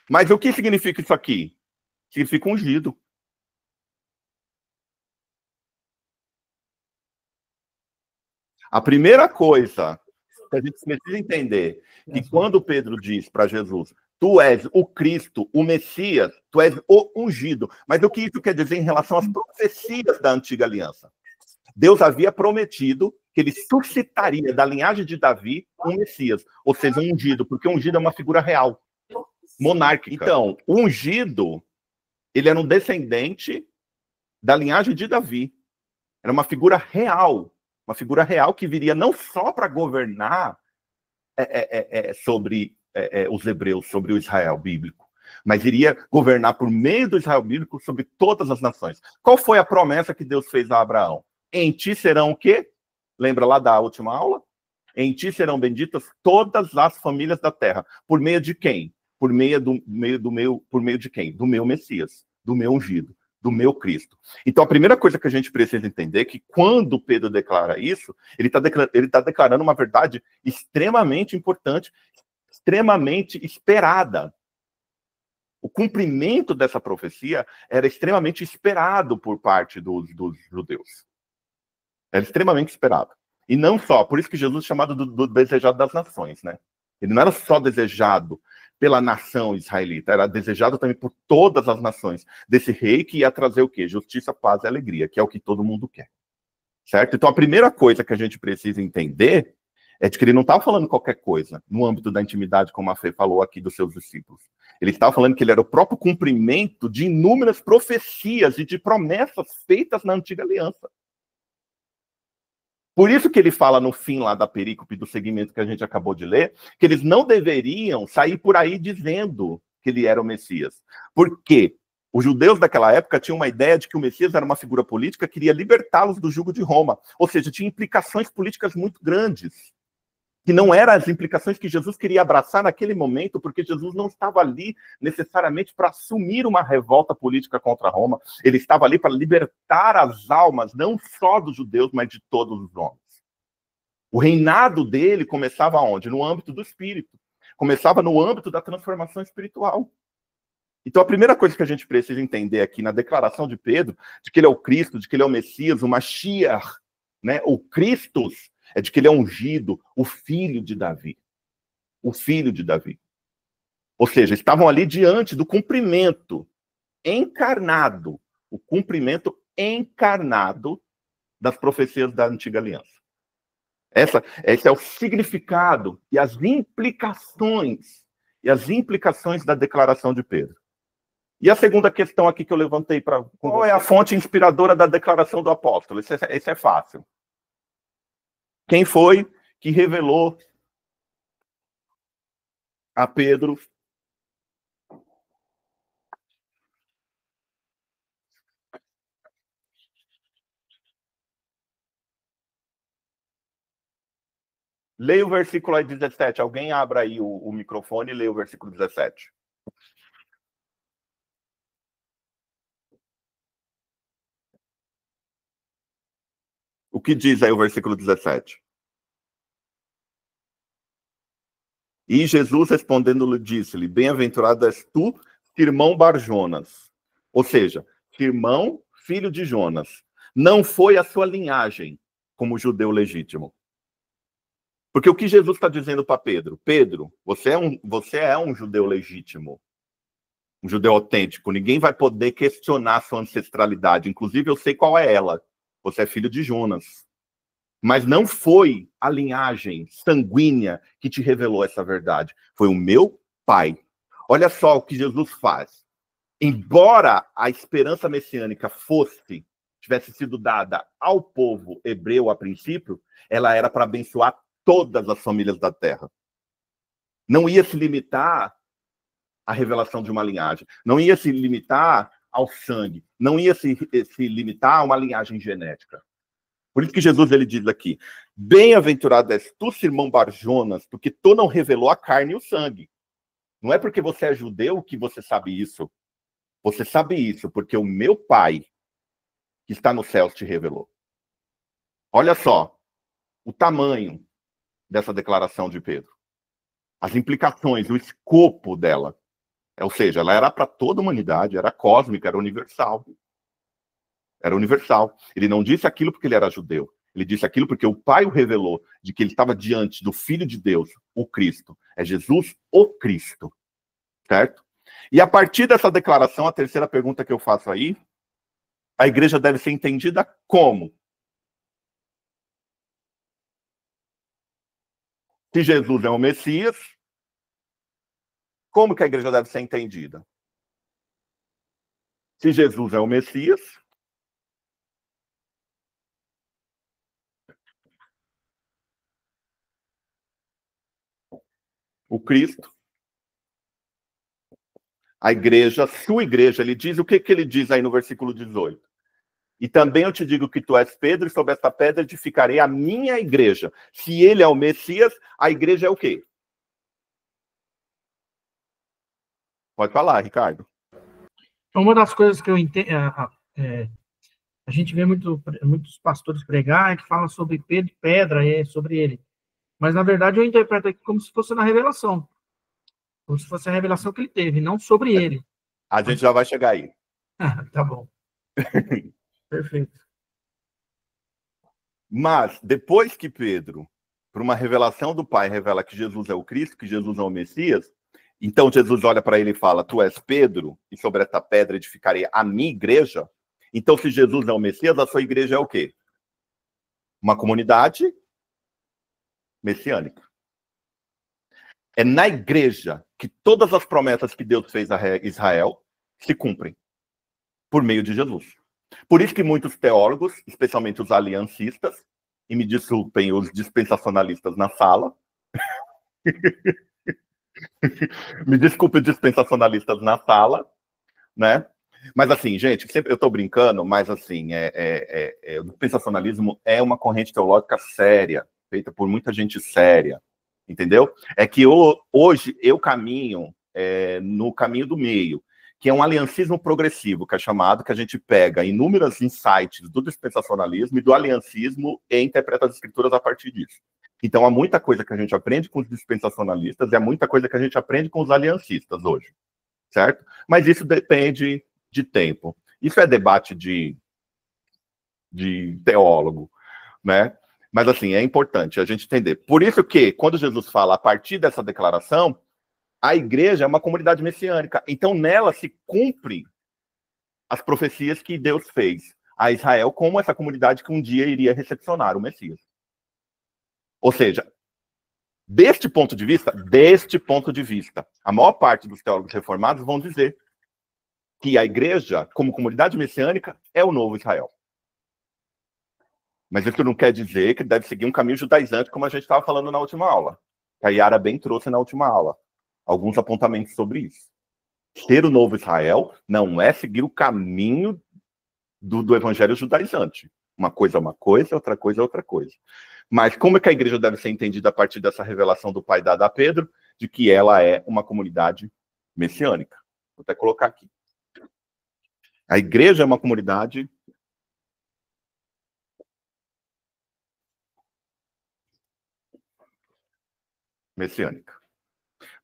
Mas o que significa isso aqui? Significa ungido. A primeira coisa que a gente precisa entender que quando Pedro diz para Jesus, tu és o Cristo, o Messias, tu és o ungido. Mas o que isso quer dizer em relação às profecias da antiga aliança? Deus havia prometido que ele suscitaria da linhagem de Davi um Messias, ou seja, um ungido, porque o ungido é uma figura real, monárquica. Então, o ungido, ele era um descendente da linhagem de Davi. Era uma figura real que viria não só para governar sobre os hebreus, sobre o Israel bíblico, mas iria governar por meio do Israel bíblico sobre todas as nações. Qual foi a promessa que Deus fez a Abraão? Em ti serão o quê? Lembra lá da última aula? Em ti serão benditas todas as famílias da terra. Por meio de quem? Por meio de quem? Do meu Messias, do meu ungido, do meu Cristo. Então, a primeira coisa que a gente precisa entender é que quando Pedro declara isso, ele está declarando uma verdade extremamente importante, extremamente esperada. O cumprimento dessa profecia era extremamente esperado por parte dos judeus. Era extremamente esperado. E não só, por isso que Jesus é chamado do desejado das nações, né? Ele não era só desejado pela nação israelita, era desejado também por todas as nações, desse rei que ia trazer o quê? Justiça, paz e alegria, que é o que todo mundo quer. Certo? Então, a primeira coisa que a gente precisa entender é de que ele não estava falando qualquer coisa no âmbito da intimidade, como a Fê falou aqui dos seus discípulos. Ele estava falando que ele era o próprio cumprimento de inúmeras profecias e de promessas feitas na antiga aliança. Por isso que ele fala no fim lá da perícope, do segmento que a gente acabou de ler, que eles não deveriam sair por aí dizendo que ele era o Messias. Por quê? Os judeus daquela época tinham uma ideia de que o Messias era uma figura política que iria libertá-los do jugo de Roma. Ou seja, tinha implicações políticas muito grandes, que não eram as implicações que Jesus queria abraçar naquele momento, porque Jesus não estava ali necessariamente para assumir uma revolta política contra Roma. Ele estava ali para libertar as almas, não só dos judeus, mas de todos os homens. O reinado dele começava onde? No âmbito do espírito. Começava no âmbito da transformação espiritual. Então, a primeira coisa que a gente precisa entender aqui na declaração de Pedro, de que ele é o Cristo, de que ele é o Messias, o Mashiach, né, o Christos, é de que ele é ungido, o filho de Davi. O filho de Davi. Ou seja, estavam ali diante do cumprimento encarnado, o cumprimento encarnado das profecias da antiga aliança. Esse é o significado e as implicações da declaração de Pedro. E a segunda questão aqui que eu levantei para qual é a fonte inspiradora da declaração do apóstolo? Esse é fácil. Quem foi que revelou a Pedro leia o versículo aí 17. Alguém abra aí o microfone e leia o versículo 17. O que diz aí o versículo 17? E Jesus respondendo-lhe, disse-lhe, bem-aventurado és tu, Simão Bar-Jonas. Ou seja, Simão, filho de Jonas. Não foi a sua linhagem como judeu legítimo. Porque o que Jesus está dizendo para Pedro? Pedro, você é um judeu legítimo. Um judeu autêntico. Ninguém vai poder questionar a sua ancestralidade. Inclusive, eu sei qual é ela. Você é filho de Jonas. Mas não foi a linhagem sanguínea que te revelou essa verdade. Foi o meu pai. Olha só o que Jesus faz. Embora a esperança messiânica tivesse sido dada ao povo hebreu a princípio, ela era para abençoar todas as famílias da terra. Não ia se limitar à revelação de uma linhagem. Não ia se limitar ao sangue. Não ia se limitar a uma linhagem genética. Por isso que Jesus ele diz aqui, bem-aventurado és tu, Simão Bar-Jonas, porque tu não revelou a carne e o sangue. Não é porque você é judeu que você sabe isso. Você sabe isso porque o meu Pai, que está nos céus, te revelou. Olha só o tamanho dessa declaração de Pedro. As implicações, o escopo dela. Ou seja, ela era para toda a humanidade, era cósmica, era universal. Era universal. Ele não disse aquilo porque ele era judeu. Ele disse aquilo porque o Pai o revelou de que ele estava diante do Filho de Deus, o Cristo. É Jesus, o Cristo. Certo? E a partir dessa declaração, a terceira pergunta que eu faço aí, a igreja deve ser entendida como? Se Jesus é o Messias, como que a igreja deve ser entendida? Se Jesus é o Messias, o Cristo, a igreja, sua igreja, ele diz, o que ele diz aí no versículo 18? E também eu te digo que tu és Pedro, e sobre esta pedra edificarei a minha igreja. Se ele é o Messias, a igreja é o quê? Pode falar, Ricardo. Uma das coisas que eu entendo, a gente vê muitos pastores pregar que falam sobre Pedro e pedra, sobre ele. Mas, na verdade, eu interpreto aqui como se fosse na revelação. Como se fosse a revelação que ele teve, não sobre ele. A gente já vai chegar aí. Tá bom. Perfeito. Mas, depois que Pedro, por uma revelação do Pai, revela que Jesus é o Cristo, que Jesus é o Messias, então Jesus olha para ele e fala, tu és Pedro, e sobre esta pedra edificarei a minha igreja. Então, se Jesus é o Messias, a sua igreja é o quê? Uma comunidade messiânica. É na igreja que todas as promessas que Deus fez a Israel se cumprem, por meio de Jesus. Por isso que muitos teólogos, especialmente os aliancistas, e me desculpem os dispensacionalistas na sala, me desculpem os dispensacionalistas na sala, né? Mas assim, gente, sempre eu estou brincando, mas assim, o dispensacionalismo é uma corrente teológica séria, feita por muita gente séria, entendeu? É que hoje eu caminho no caminho do meio, que é um aliancismo progressivo, que é chamado, que a gente pega inúmeros insights do dispensacionalismo e do aliancismo e interpreta as escrituras a partir disso. Então, há muita coisa que a gente aprende com os dispensacionalistas e há muita coisa que a gente aprende com os aliancistas hoje, certo? Mas isso depende de tempo. Isso é debate de teólogo, né? Mas, assim, é importante a gente entender. Por isso que, quando Jesus fala, a partir dessa declaração, A igreja é uma comunidade messiânica. Então, nela se cumpre as profecias que Deus fez a Israel como essa comunidade que um dia iria recepcionar o Messias. Ou seja, deste ponto de vista, a maior parte dos teólogos reformados vão dizer que a igreja, como comunidade messiânica, é o novo Israel. Mas isso não quer dizer que deve seguir um caminho judaizante, como a gente estava falando na última aula. Que a Yara bem trouxe na última aula alguns apontamentos sobre isso. Ser o novo Israel não é seguir o caminho do evangelho judaizante. Uma coisa é uma coisa, outra coisa é outra coisa. Mas como é que a igreja deve ser entendida a partir dessa revelação do Pai dada a Pedro, de que ela é uma comunidade messiânica? Vou até colocar aqui. A igreja é uma comunidade messiânica.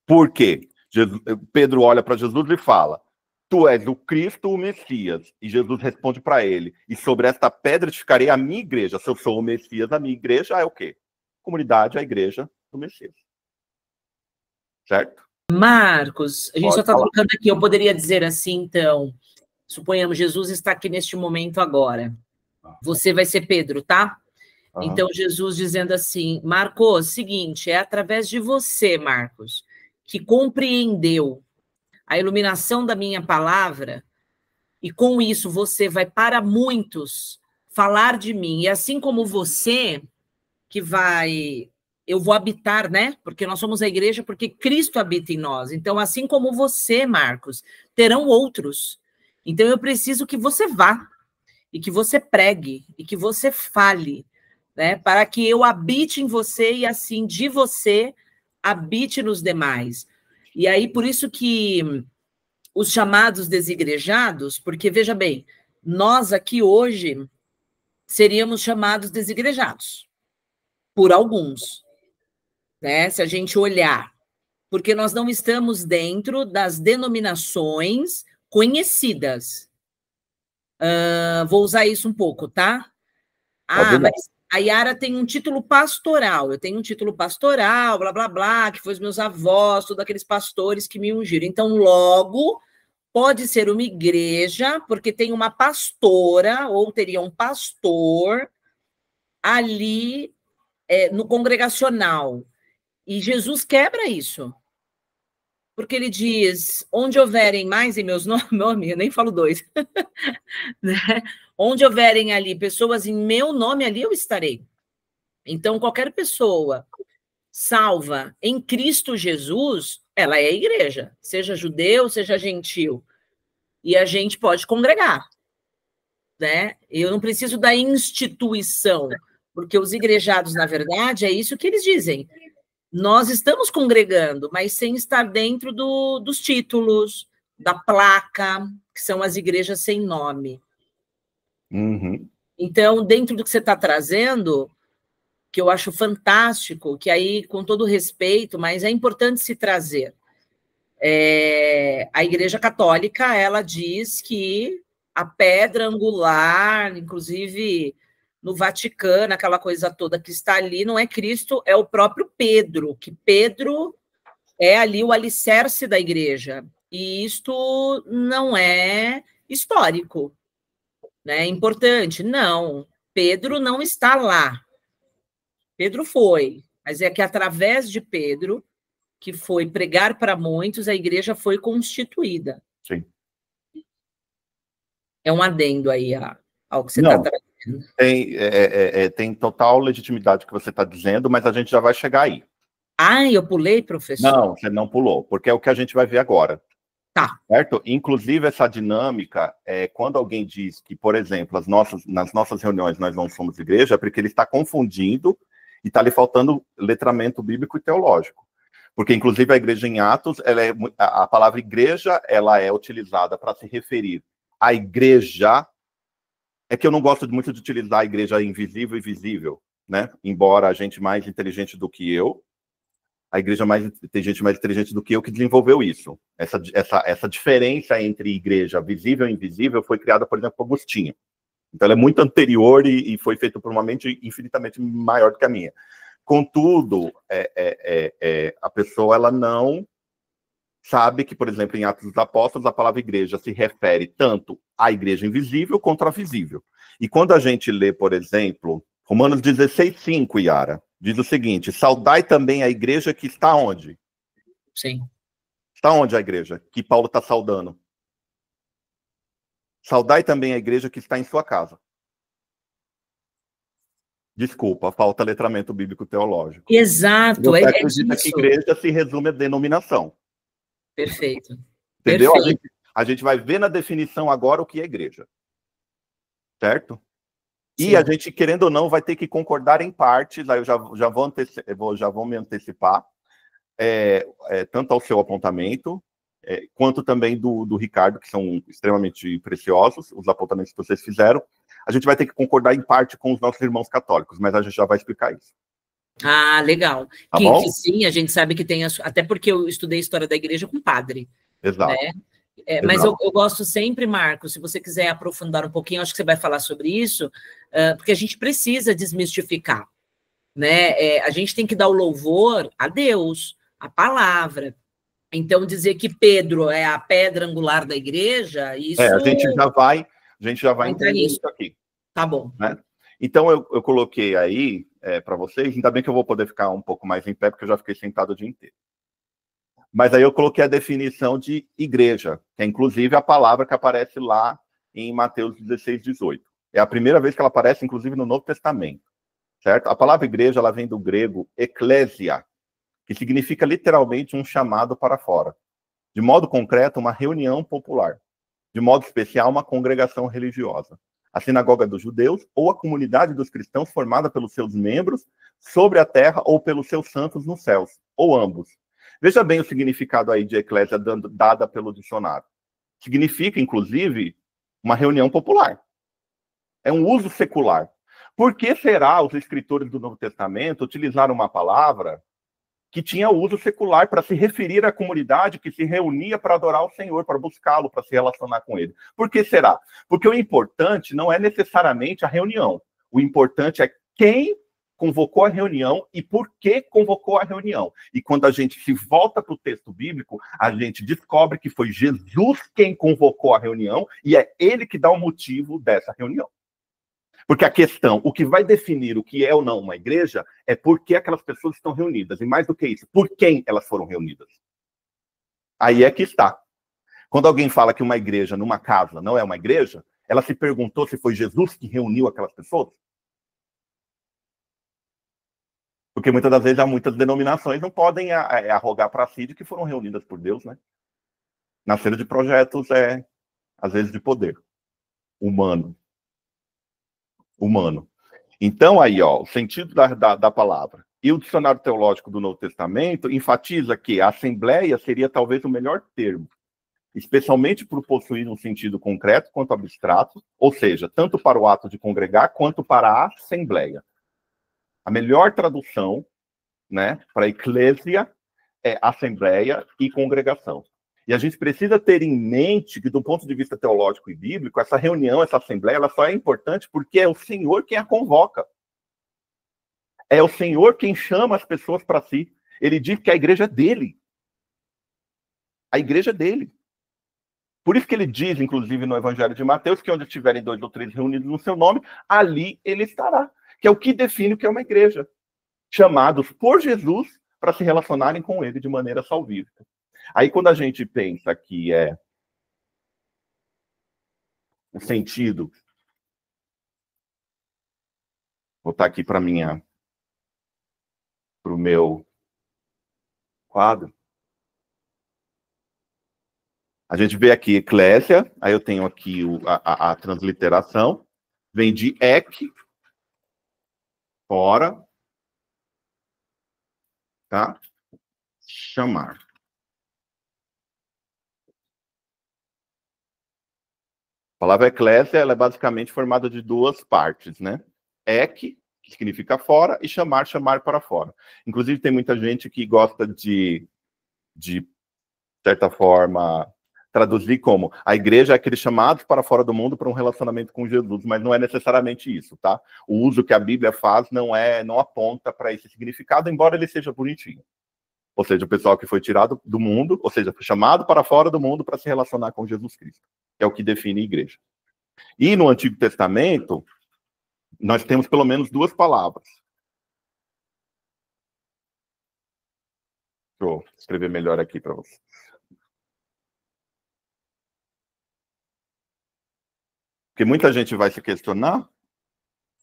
Por quê? Pedro olha para Jesus e fala: tu és o Cristo, o Messias. E Jesus responde para ele: e sobre esta pedra edificarei a minha igreja. Se eu sou o Messias, a minha igreja é o quê? Comunidade, a igreja do Messias. Certo? Marcos, a gente só está falar. trocando aqui, eu poderia dizer assim, então, suponhamos, Jesus está aqui neste momento agora. Você vai ser Pedro, tá? Então, Jesus dizendo assim, Marcos, seguinte, é através de você, Marcos, que compreendeu a iluminação da minha palavra, e com isso você vai para muitos falar de mim, e assim como você, que vai, eu vou habitar, né? Porque nós somos a igreja, porque Cristo habita em nós. Então, assim como você, Marcos, terão outros. Então, eu preciso que você vá, e que você pregue, e que você fale, né? Para que eu habite em você, e assim, de você, habite nos demais. E aí, por isso que os chamados desigrejados, porque, veja bem, nós aqui hoje seríamos chamados desigrejados, por alguns, né? Se a gente olhar, porque nós não estamos dentro das denominações conhecidas. Vou usar isso um pouco, tá? Mas a Yara tem um título pastoral, eu tenho um título pastoral, blá, blá, blá, que foi os meus avós, todos aqueles pastores que me ungiram. Então, logo, pode ser uma igreja, porque tem uma pastora, ou teria um pastor ali no congregacional. E Jesus quebra isso. Porque ele diz, onde houverem mais em meus nomes, eu nem falo dois, né? Onde houverem ali pessoas em meu nome, ali eu estarei. Então, qualquer pessoa salva em Cristo Jesus, ela é a igreja, seja judeu, seja gentil. E a gente pode congregar, né? Eu não preciso da instituição, porque os igrejados, na verdade, é isso que eles dizem. Nós estamos congregando, mas sem estar dentro dos títulos, da placa, que são as igrejas sem nome. Uhum. Então, dentro do que você está trazendo, que eu acho fantástico, que aí, com todo respeito, mas é importante se trazer. A Igreja Católica, ela diz que a pedra angular, inclusive no Vaticano, aquela coisa toda que está ali, não é Cristo, é o próprio Pedro, que Pedro é ali o alicerce da igreja. E isto não é histórico, né? É importante. Não, Pedro não está lá. Pedro foi, mas é que através de Pedro, que foi pregar para muitos, a igreja foi constituída. Sim. É um adendo aí ao que você está trazendo. Tem total legitimidade o que você está dizendo, mas a gente já vai chegar aí. Eu pulei, professor? Não, você não pulou, porque é o que a gente vai ver agora. Tá. Certo? Inclusive, essa dinâmica, quando alguém diz que, por exemplo, nas nossas reuniões nós não somos igreja, é porque ele está confundindo e está lhe faltando letramento bíblico e teológico. Porque, inclusive, a igreja em Atos, a palavra igreja, ela é utilizada para se referir à igreja. É que eu não gosto muito de utilizar a igreja invisível e visível, né? Embora a gente mais inteligente do que eu, a igreja tem gente mais inteligente do que eu que desenvolveu isso. Essa diferença entre igreja visível e invisível foi criada, por exemplo, por Agostinho. Então, ela é muito anterior e foi feita por uma mente infinitamente maior do que a minha. Contudo, a pessoa ela não sabe que, por exemplo, em Atos dos Apóstolos, a palavra igreja se refere tanto à igreja invisível quanto à visível. E quando a gente lê, por exemplo, Romanos 16:5, Yara, diz o seguinte: saudai também a igreja que está onde? Sim. Está onde a igreja que Paulo está saudando? Saudai também a igreja que está em sua casa. Desculpa, falta letramento bíblico teológico. Exato. Você É acredita que disso. igreja se resume a denominação. Perfeito. Entendeu? Perfeito. A gente vai ver na definição agora o que é igreja. Certo? Sim. E a gente, querendo ou não, vai ter que concordar em partes, aí eu já vou me antecipar, tanto ao seu apontamento, quanto também do Ricardo, que são extremamente preciosos, os apontamentos que vocês fizeram. A gente vai ter que concordar em parte com os nossos irmãos católicos, mas a gente já vai explicar isso. Ah, legal. Tá bom? Que sim, a gente sabe que tem... Até porque eu estudei história da igreja com padre. Exato. Né? Mas eu gosto sempre, Marcos, se você quiser aprofundar um pouquinho, acho que você vai falar sobre isso, porque a gente precisa desmistificar, né? A gente tem que dar o louvor a Deus, a palavra. Então, dizer que Pedro é a pedra angular da igreja, isso... a gente já vai entender isso aqui. Tá bom. Né? Então, eu coloquei aí para vocês, ainda bem que eu vou poder ficar um pouco mais em pé, porque eu já fiquei sentado o dia inteiro. Mas aí eu coloquei a definição de igreja, que é inclusive a palavra que aparece lá em Mateus 16:18. É a primeira vez que ela aparece, inclusive, no Novo Testamento. Certo? A palavra igreja, ela vem do grego eklésia, que significa literalmente um chamado para fora. De modo concreto, uma reunião popular. De modo especial, uma congregação religiosa. A sinagoga dos judeus ou a comunidade dos cristãos formada pelos seus membros sobre a terra ou pelos seus santos nos céus, ou ambos. Veja bem o significado aí de eclésia dada pelo dicionário. Significa, inclusive, uma reunião popular. É um uso secular. Por que será os escritores do Novo Testamento utilizaram uma palavra que tinha uso secular para se referir à comunidade que se reunia para adorar o Senhor, para buscá-lo, para se relacionar com ele? Por que será? Porque o importante não é necessariamente a reunião. O importante é quem convocou a reunião e por que convocou a reunião. E quando a gente se volta para o texto bíblico, a gente descobre que foi Jesus quem convocou a reunião e é ele que dá o motivo dessa reunião. Porque a questão, o que vai definir o que é ou não uma igreja, é por que aquelas pessoas estão reunidas. E mais do que isso, por quem elas foram reunidas. Aí é que está. Quando alguém fala que uma igreja numa casa não é uma igreja, ela se perguntou se foi Jesus que reuniu aquelas pessoas? Porque muitas das vezes há muitas denominações não podem arrogar para si de que foram reunidas por Deus, né? Nasceram de projetos, às vezes, de poder humano. Então, aí, ó, o sentido da palavra. E o dicionário teológico do Novo Testamento enfatiza que a assembleia seria talvez o melhor termo, especialmente por possuir um sentido concreto quanto abstrato, ou seja, tanto para o ato de congregar quanto para a assembleia. A melhor tradução, né, para eclésia é assembleia e congregação. E a gente precisa ter em mente que, do ponto de vista teológico e bíblico, essa reunião, essa assembleia, ela só é importante porque é o Senhor quem a convoca. É o Senhor quem chama as pessoas para si. Ele diz que a igreja é dele. A igreja é dele. Por isso que ele diz, inclusive, no Evangelho de Mateus, que onde estiverem 2 ou 3 reunidos no seu nome, ali ele estará. Que é o que define o que é uma igreja. Chamados por Jesus para se relacionarem com ele de maneira salvífica. Aí, quando a gente pensa que o sentido... Vou botar aqui para o meu quadro. A gente vê aqui eclésia, aí eu tenho aqui a transliteração, vem de ek, fora, tá? Chamar. A palavra eclésia, ela é basicamente formada de 2 partes, né? Ek, que significa fora, e chamar para fora. Inclusive, tem muita gente que gosta de certa forma, traduzir como a igreja é aquele chamado para fora do mundo para um relacionamento com Jesus, mas não é necessariamente isso, tá? O uso que a Bíblia faz não aponta para esse significado, embora ele seja bonitinho, ou seja, o pessoal que foi tirado do mundo, ou seja, foi chamado para fora do mundo para se relacionar com Jesus Cristo, que é o que define a igreja. E no Antigo Testamento, nós temos pelo menos duas palavras. Deixa eu escrever melhor aqui para vocês. Porque muita gente vai se questionar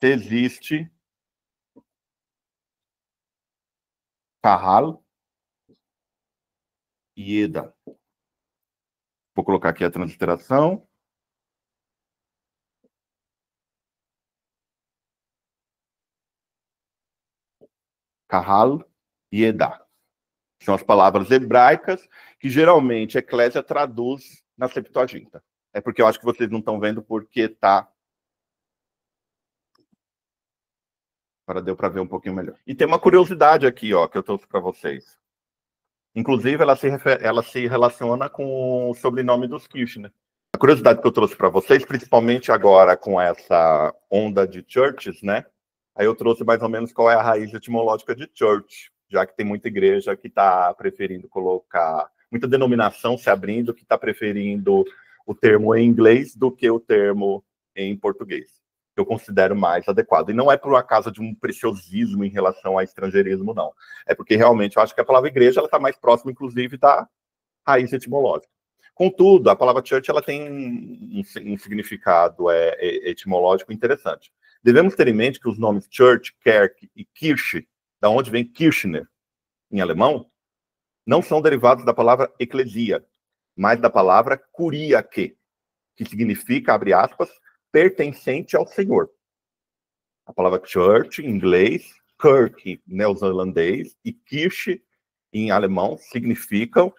se existe Kahal e Eda. Vou colocar aqui a transliteração. Kahal e Eda. São as palavras hebraicas que geralmente a Eclésia traduz na Septuaginta. É porque eu acho que vocês não estão vendo porque está... Agora deu para ver um pouquinho melhor. E tem uma curiosidade aqui, ó, que eu trouxe para vocês. Inclusive, ela se relaciona com o sobrenome dos Kirchner. A curiosidade que eu trouxe para vocês, principalmente agora com essa onda de churches, né? Aí eu trouxe mais ou menos qual é a raiz etimológica de church, já que tem muita igreja que está preferindo colocar, muita denominação se abrindo, que está preferindo o termo em inglês do que o termo em português. Eu considero mais adequado. E não é por acaso de um preciosismo em relação ao estrangeirismo, não. É porque realmente eu acho que a palavra igreja está mais próxima, inclusive, da raiz etimológica. Contudo, a palavra church ela tem um significado etimológico interessante. Devemos ter em mente que os nomes church, Kirche e Kirche, da onde vem Kirchner, em alemão, não são derivados da palavra eclesia, mas da palavra kuriake, que significa, abre aspas, pertencente ao Senhor. A palavra church, em inglês, Kirk, neozelandês, e Kirche, em alemão, significam,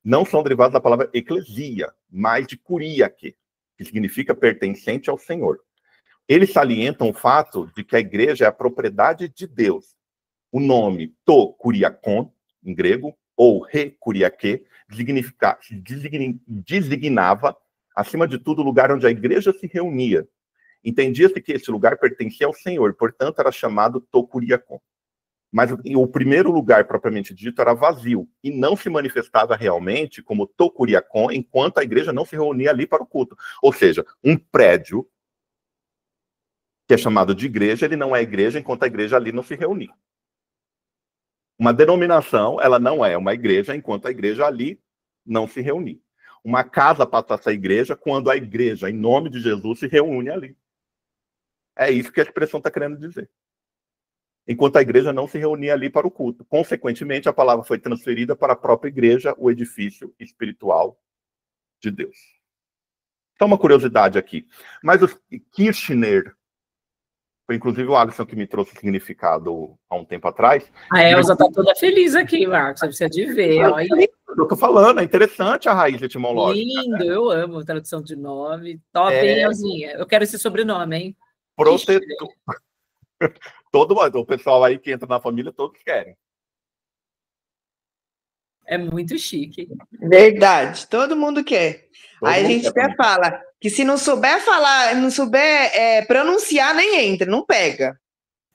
não são derivados da palavra eclesia, mas de kuriake, que significa pertencente ao Senhor. Eles salientam o fato de que a igreja é a propriedade de Deus. O nome to kuriakon, em grego, ou re kuriake, designava, acima de tudo, o lugar onde a igreja se reunia. Entendia-se que esse lugar pertencia ao Senhor, portanto, era chamado to kuriakon. Mas o primeiro lugar, propriamente dito, era vazio, e não se manifestava realmente como to kuriakon, enquanto a igreja não se reunia ali para o culto. Ou seja, um prédio que é chamado de igreja, ele não é igreja enquanto a igreja ali não se reunir. Uma denominação, ela não é uma igreja enquanto a igreja ali não se reunir. Uma casa passa a ser igreja quando a igreja, em nome de Jesus, se reúne ali. É isso que a expressão está querendo dizer. Enquanto a igreja não se reunia ali para o culto. Consequentemente, a palavra foi transferida para a própria igreja, o edifício espiritual de Deus. Só uma curiosidade aqui. Mas os Kirchner, foi inclusive o Alisson que me trouxe o significado há um tempo atrás. A Elza está toda feliz aqui, Marcos, você precisa de ver. Olha. Eu estou falando, é interessante a raiz etimológica. Lindo, eu amo tradução de nome. Top, hein, Elzinha? Eu quero esse sobrenome, hein? Protetor. O pessoal aí que entra na família, todos querem. É muito chique. Verdade, todo mundo quer. Aí a gente até fala que se não souber falar, não souber pronunciar, nem entra, não pega.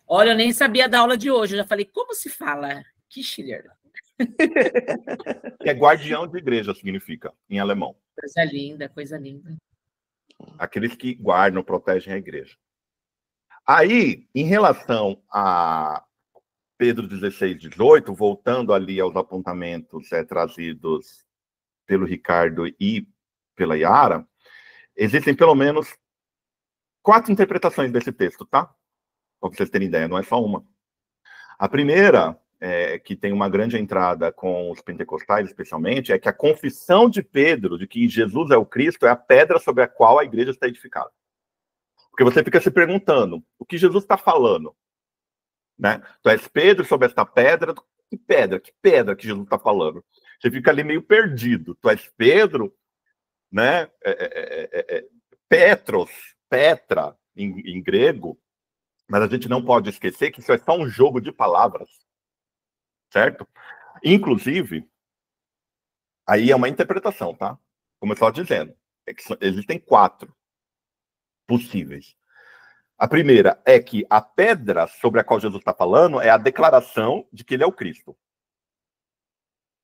Olha, eu nem sabia da aula de hoje. Eu já falei, como se fala? Kirchner. É guardião de igreja, significa, em alemão. Coisa linda, coisa linda. Aqueles que guardam, protegem a igreja. Aí, em relação a Pedro 16, 18, voltando ali aos apontamentos trazidos pelo Ricardo e pela Yara, existem pelo menos 4 interpretações desse texto, tá? Para vocês terem ideia, não é só uma. A primeira, que tem uma grande entrada com os pentecostais, especialmente, é que a confissão de Pedro de que Jesus é o Cristo é a pedra sobre a qual a igreja está edificada. Porque você fica se perguntando, o que Jesus está falando? Né? Tu és Pedro sobre esta pedra, que pedra que Jesus está falando? Você fica ali meio perdido. Tu és Pedro, né? Petros, Petra, em grego, mas a gente não pode esquecer que isso é só um jogo de palavras, certo? Inclusive, aí é uma interpretação, tá? Como eu estava dizendo, existem 4 possíveis. A primeira é que a pedra sobre a qual Jesus está falando é a declaração de que ele é o Cristo.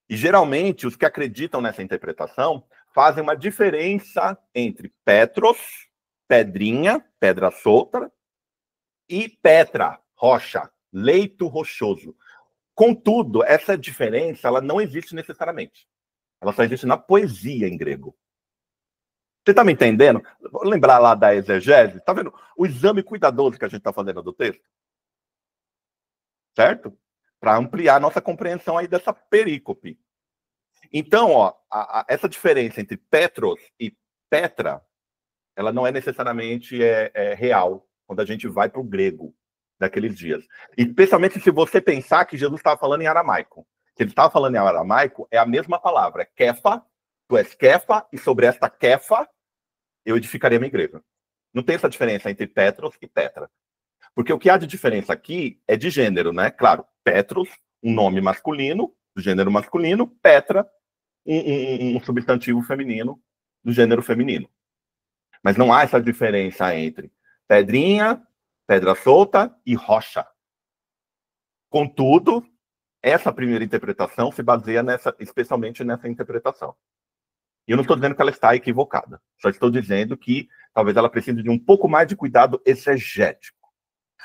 E geralmente os que acreditam nessa interpretação fazem uma diferença entre Petros, pedrinha, pedra solta, e Petra, rocha, leito rochoso. Contudo, essa diferença ela não existe necessariamente. Ela só existe na poesia em grego. Você está me entendendo? Vou lembrar lá da exegese. Está vendo o exame cuidadoso que a gente está fazendo do texto? Certo? Para ampliar a nossa compreensão aí dessa perícope. Então, ó, essa diferença entre Petros e Petra, ela não é necessariamente real quando a gente vai para o grego daqueles dias. E especialmente se você pensar que Jesus estava falando em aramaico. Se ele estava falando em aramaico, é a mesma palavra. É Kefa, tu és Kefa, e sobre esta Kefa eu edificaria minha igreja. Não tem essa diferença entre Petros e Petra. Porque o que há de diferença aqui é de gênero, né? Claro, Petros, um nome masculino, do gênero masculino, Petra, um substantivo feminino, do gênero feminino. Mas não há essa diferença entre pedrinha, pedra solta e rocha. Contudo, essa primeira interpretação se baseia especialmente nessa interpretação. E eu não estou dizendo que ela está equivocada. Só estou dizendo que talvez ela precise de um pouco mais de cuidado exegético.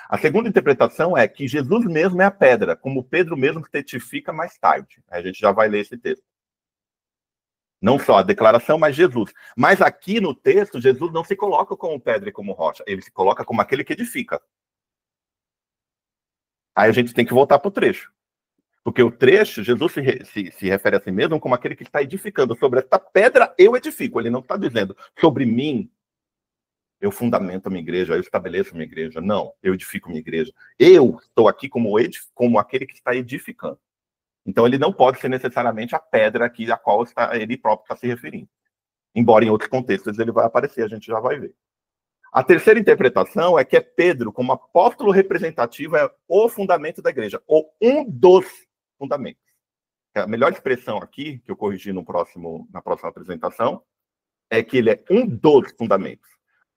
A segunda interpretação é que Jesus mesmo é a pedra, como Pedro mesmo testifica mais tarde. A gente já vai ler esse texto. Não só a declaração, mas Jesus. Mas aqui no texto, Jesus não se coloca como pedra e como rocha. Ele se coloca como aquele que edifica. Aí a gente tem que voltar para o trecho. Porque o trecho, Jesus se refere a si mesmo como aquele que está edificando. Sobre esta pedra eu edifico. Ele não está dizendo, sobre mim eu fundamento a minha igreja, eu estabeleço a minha igreja. Não, eu edifico a minha igreja. Eu estou aqui como aquele que está edificando. Então ele não pode ser necessariamente a pedra aqui a qual ele próprio está se referindo. Embora em outros contextos ele vai aparecer, a gente já vai ver. A terceira interpretação é que é Pedro, como apóstolo representativo, é o fundamento da igreja, ou um dos fundamentos. A melhor expressão aqui, que eu corrigi na próxima apresentação, é que ele é um dos fundamentos.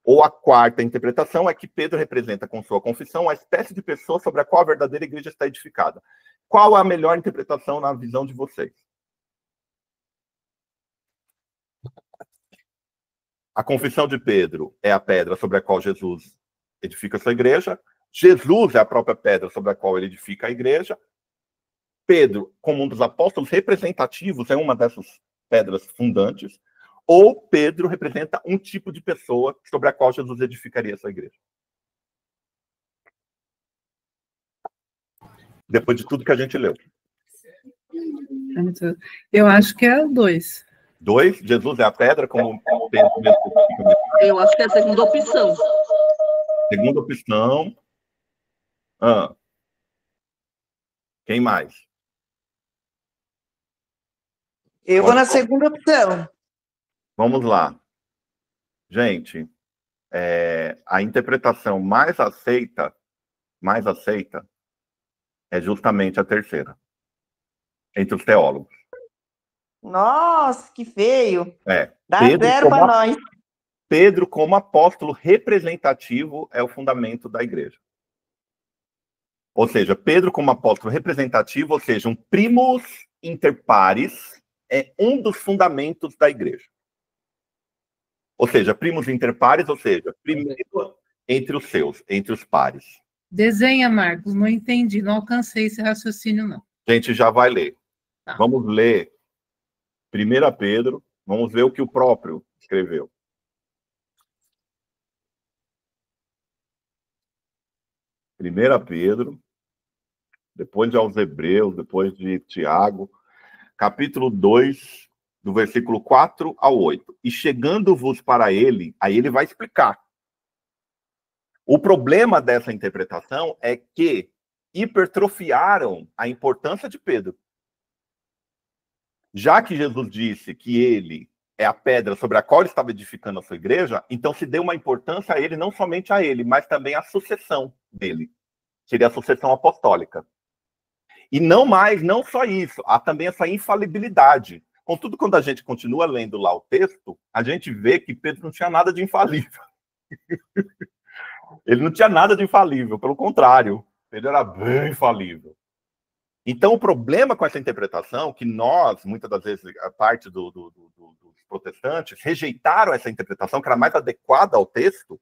Ou a quarta interpretação é que Pedro representa com sua confissão a espécie de pessoa sobre a qual a verdadeira igreja está edificada. Qual a melhor interpretação na visão de vocês? A confissão de Pedro é a pedra sobre a qual Jesus edifica a sua igreja. Jesus é a própria pedra sobre a qual ele edifica a igreja. Pedro, como um dos apóstolos representativos, é uma dessas pedras fundantes. Ou Pedro representa um tipo de pessoa sobre a qual Jesus edificaria a sua igreja. Depois de tudo que a gente leu. Eu acho que é o 2. 2? Jesus é a pedra, como Pedro mesmo edifica. Eu acho que é a segunda opção. Segunda opção. Quem mais? Eu vou na segunda opção. Vamos lá. Gente, a interpretação mais aceita é justamente a terceira, entre os teólogos. Nossa, que feio. Dá Pedro 0 para nós. Pedro, como apóstolo representativo, é o fundamento da igreja. Ou seja, Pedro, como apóstolo representativo, ou seja, um primus inter pares, é um dos fundamentos da igreja. Ou seja, primus inter pares, ou seja, primeiro entre os seus, entre os pares. Desenha, Marcos, não entendi, não alcancei esse raciocínio, não. A gente já vai ler. Tá. Vamos ler 1 Pedro, vamos ver o que o próprio escreveu. 1 Pedro, depois de aos Hebreus, depois de Tiago, capítulo 2, do versículo 4 ao 8. E chegando-vos para ele, aí ele vai explicar. O problema dessa interpretação é que hipertrofiaram a importância de Pedro. Já que Jesus disse que ele é a pedra sobre a qual ele estava edificando a sua igreja, então se deu uma importância a ele, não somente a ele, mas também à sucessão dele. Seria a sucessão apostólica. E não só isso, há também essa infalibilidade. Contudo, quando a gente continua lendo lá o texto, a gente vê que Pedro não tinha nada de infalível. Ele não tinha nada de infalível, pelo contrário, Pedro era bem infalível. Então, o problema com essa interpretação, que nós, muitas das vezes, a parte dos protestantes, rejeitaram essa interpretação, que era mais adequada ao texto,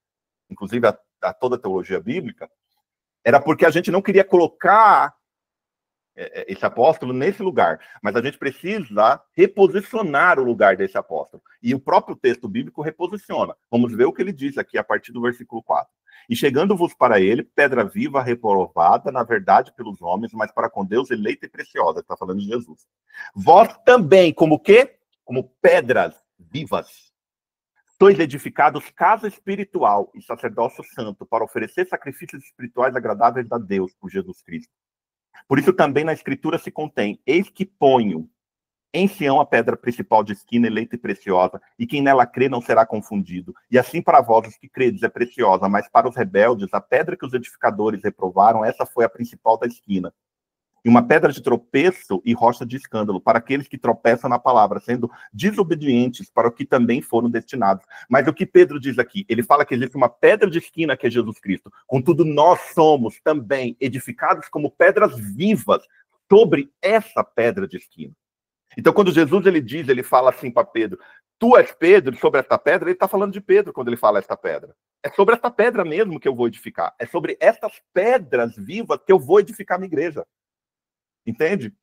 inclusive a toda a teologia bíblica, era porque a gente não queria colocar esse apóstolo nesse lugar, mas a gente precisa reposicionar o lugar desse apóstolo. E o próprio texto bíblico reposiciona. Vamos ver o que ele diz aqui a partir do versículo 4. E chegando-vos para ele, pedra viva, reprovada, na verdade, pelos homens, mas para com Deus, eleita e preciosa. Está falando de Jesus. Vós também, como o quê? Como pedras vivas. Sois edificados casa espiritual e sacerdócio santo para oferecer sacrifícios espirituais agradáveis a Deus por Jesus Cristo. Por isso também na Escritura se contém: eis que ponho em Sião a pedra principal de esquina, eleita e preciosa, e quem nela crê não será confundido. E assim para vós, os que credes, é preciosa, mas para os rebeldes, a pedra que os edificadores reprovaram, essa foi a principal da esquina. E uma pedra de tropeço e rocha de escândalo, para aqueles que tropeçam na palavra, sendo desobedientes para o que também foram destinados. Mas o que Pedro diz aqui? Ele fala que existe uma pedra de esquina, que é Jesus Cristo. Contudo, nós somos também edificados como pedras vivas sobre essa pedra de esquina. Então, quando Jesus ele fala assim para Pedro: tu és Pedro, sobre esta pedra, ele está falando de Pedro quando ele fala esta pedra. É sobre esta pedra mesmo que eu vou edificar. É sobre estas pedras vivas que eu vou edificar a minha igreja. Entende?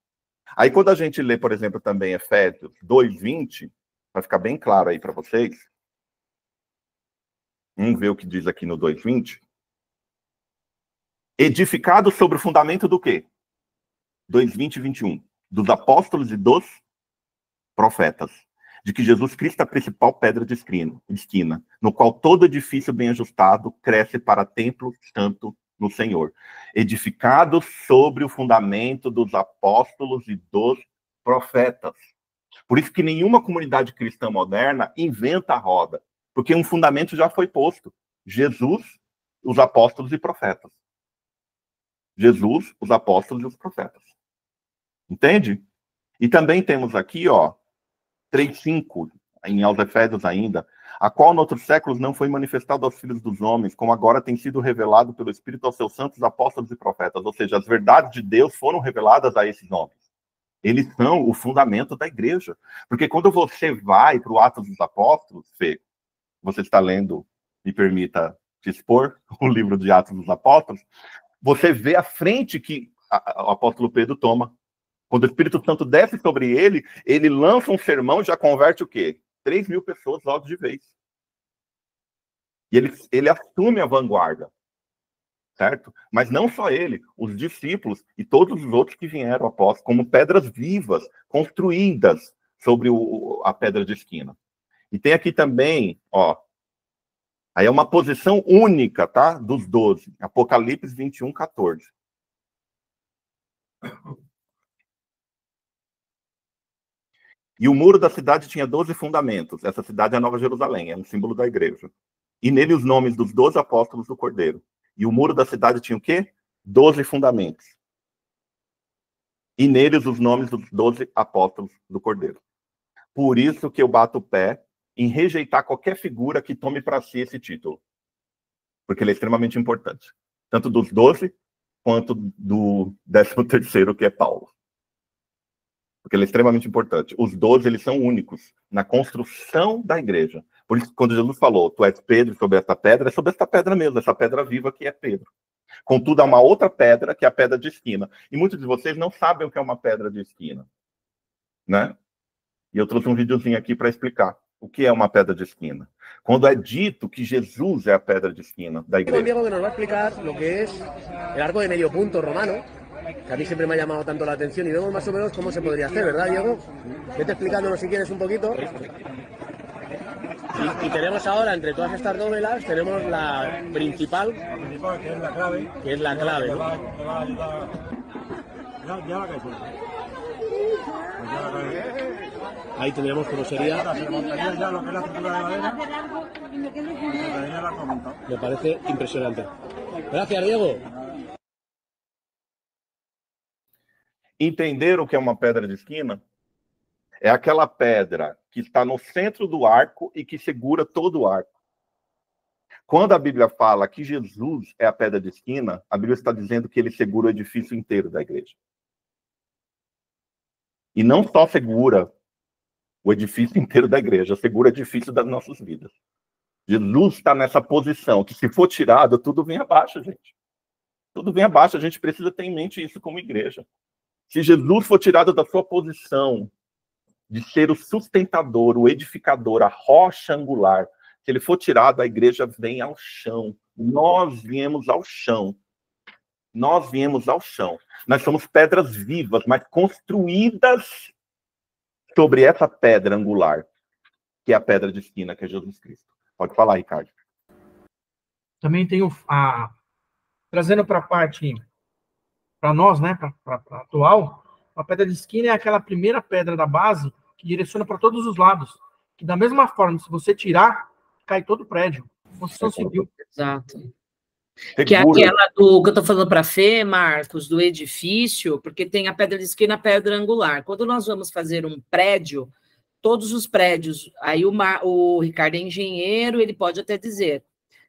Aí, quando a gente lê, por exemplo, também Efésios 2:20, vai ficar bem claro aí para vocês. Vamos ver o que diz aqui no 2:20. Edificado sobre o fundamento do quê? 2:20 e 21. Dos apóstolos e dos profetas, de que Jesus Cristo é a principal pedra de esquina, no qual todo edifício bem ajustado cresce para templo santo no Senhor, edificado sobre o fundamento dos apóstolos e dos profetas. Por isso que nenhuma comunidade cristã moderna inventa a roda, porque um fundamento já foi posto: Jesus, os apóstolos e profetas. Jesus, os apóstolos e os profetas. Entende? E também temos aqui, 3:5, em aos Efésios ainda, a qual noutros séculos não foi manifestado aos filhos dos homens, como agora tem sido revelado pelo Espírito aos seus santos apóstolos e profetas. Ou seja, as verdades de Deus foram reveladas a esses homens. Eles são o fundamento da igreja. Porque quando você vai para o Atos dos Apóstolos, Fê, você está lendo, me permita te expor, o livro de Atos dos Apóstolos, você vê a frente que o apóstolo Pedro toma. Quando o Espírito Santo desce sobre ele, ele lança um sermão e já converte o quê? 3.000 pessoas logo de vez. E ele assume a vanguarda, certo? Mas não só ele, os discípulos e todos os outros que vieram após, como pedras vivas, construídas sobre a pedra de esquina. E tem aqui também, aí é uma posição única, tá? Dos 12. Apocalipse 21:14. E o muro da cidade tinha 12 fundamentos. Essa cidade é a Nova Jerusalém, é um símbolo da igreja. E nele os nomes dos 12 apóstolos do Cordeiro. E o muro da cidade tinha o quê? 12 fundamentos. E neles os nomes dos 12 apóstolos do Cordeiro. Por isso que eu bato o pé em rejeitar qualquer figura que tome para si esse título. Porque ele é extremamente importante. Tanto dos 12, quanto do 13º, que é Paulo. Porque ele é extremamente importante. Os 12, eles são únicos na construção da igreja. Por isso, quando Jesus falou: tu és Pedro sobre esta pedra, é sobre esta pedra mesmo, essa pedra viva que é Pedro. Contudo, há uma outra pedra, que é a pedra de esquina. E muitos de vocês não sabem o que é uma pedra de esquina, né? E eu trouxe um videozinho aqui para explicar o que é uma pedra de esquina. Quando é dito que Jesus é a pedra de esquina da igreja. Diego, que nos vai explicar o que é o arco de medio punto romano, que a mí siempre me ha llamado tanto la atención, y vemos más o menos cómo se podría hacer, ¿verdad, Diego? Vete explicándonos si quieres un poquito. Y tenemos ahora, entre todas estas dovelas, tenemos la principal, que es la clave. Que es la clave, ¿no? Ya la cae. Ahí tendríamos como sería. Ya lo que es la estructura de madera. Me parece impresionante. Gracias, Diego. Entender o que é uma pedra de esquina? É aquela pedra que está no centro do arco e que segura todo o arco. Quando a Bíblia fala que Jesus é a pedra de esquina, a Bíblia está dizendo que ele segura o edifício inteiro da igreja. E não só segura o edifício inteiro da igreja, segura o edifício das nossas vidas. Jesus está nessa posição, que se for tirado, tudo vem abaixo, gente. Tudo vem abaixo, a gente precisa ter em mente isso como igreja. Se Jesus for tirado da sua posição de ser o sustentador, o edificador, a rocha angular, se ele for tirado, a igreja vem ao chão. Nós viemos ao chão. Nós viemos ao chão. Nós somos pedras vivas, mas construídas sobre essa pedra angular, que é a pedra de esquina, que é Jesus Cristo. Pode falar, Ricardo. Também tem trazendo para a parte, para nós, né, para atual, a pedra de esquina é aquela primeira pedra da base que direciona para todos os lados. Que da mesma forma, se você tirar, cai todo o prédio. Construção civil. Exato. Que é aquela do que eu estou falando para a Fê, Marcos, do edifício, porque tem a pedra de esquina e a pedra angular. Quando nós vamos fazer um prédio, todos os prédios, aí o Ricardo é engenheiro, ele pode até dizer.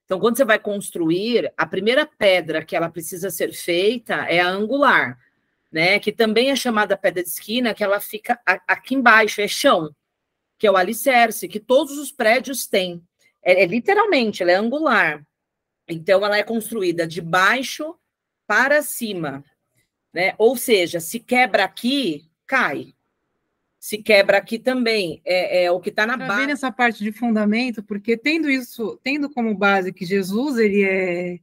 Então, quando você vai construir, a primeira pedra que ela precisa ser feita é a angular, né? Que também é chamada pedra de esquina, que ela fica aqui embaixo, é chão, que é o alicerce, que todos os prédios têm. Literalmente, ela é angular. Então, ela é construída de baixo para cima, né? Ou seja, se quebra aqui, cai. Se quebra aqui também, é o que está na base. Nessa parte de fundamento, porque tendo como base que Jesus, ele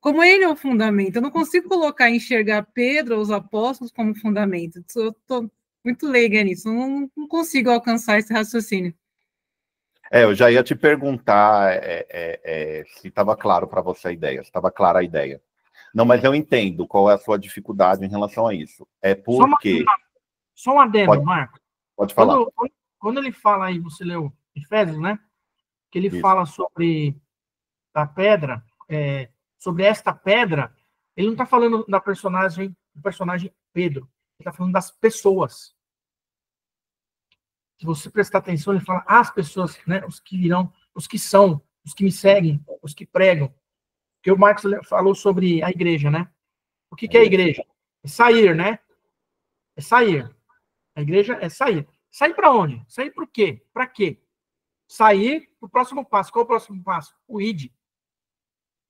como ele é o fundamento, eu não consigo enxergar Pedro ou os apóstolos como fundamento. Eu estou muito leiga nisso, não consigo alcançar esse raciocínio. Eu já ia te perguntar se estava claro para você a ideia, se estava clara a ideia. Não, mas eu entendo qual é a sua dificuldade em relação a isso. É porque... Só um adendo, Marco. Pode falar. Quando ele fala aí, você leu Efésios, né? Que ele fala sobre a pedra, sobre esta pedra, ele não está falando do personagem Pedro, ele está falando das pessoas. Se você prestar atenção, ele fala as pessoas, né? Os que virão, os que são, os que me seguem, os que pregam. Porque o Marcos falou sobre a igreja, né? O que é a igreja? É sair, né? É sair. A igreja é sair. Sair para onde? Sair para o quê? Para quê? Sair para o próximo passo. Qual é o próximo passo? O ID.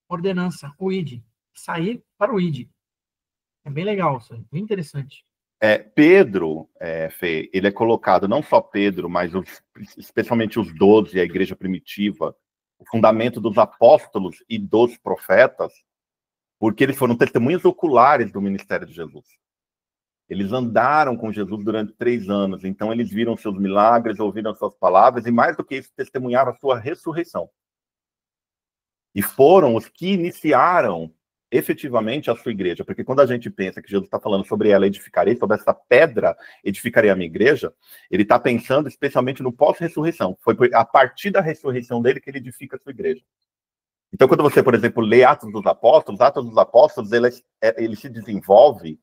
Ordenança, o ID. Sair para o ID. É bem legal isso aí, bem interessante. Pedro, Fê, ele é colocado, não só Pedro, mas especialmente os 12, a igreja primitiva, o fundamento dos apóstolos e dos profetas, porque eles foram testemunhas oculares do ministério de Jesus. Eles andaram com Jesus durante 3 anos, então eles viram seus milagres, ouviram suas palavras, e mais do que isso, testemunharam a sua ressurreição. E foram os que iniciaram efetivamente a sua igreja, porque quando a gente pensa que Jesus está falando sobre ela edificarei, sobre essa pedra edificarei a minha igreja, ele está pensando especialmente no pós-ressurreição. Foi a partir da ressurreição dele que ele edifica a sua igreja. Então, quando você, por exemplo, lê Atos dos Apóstolos, ele se desenvolve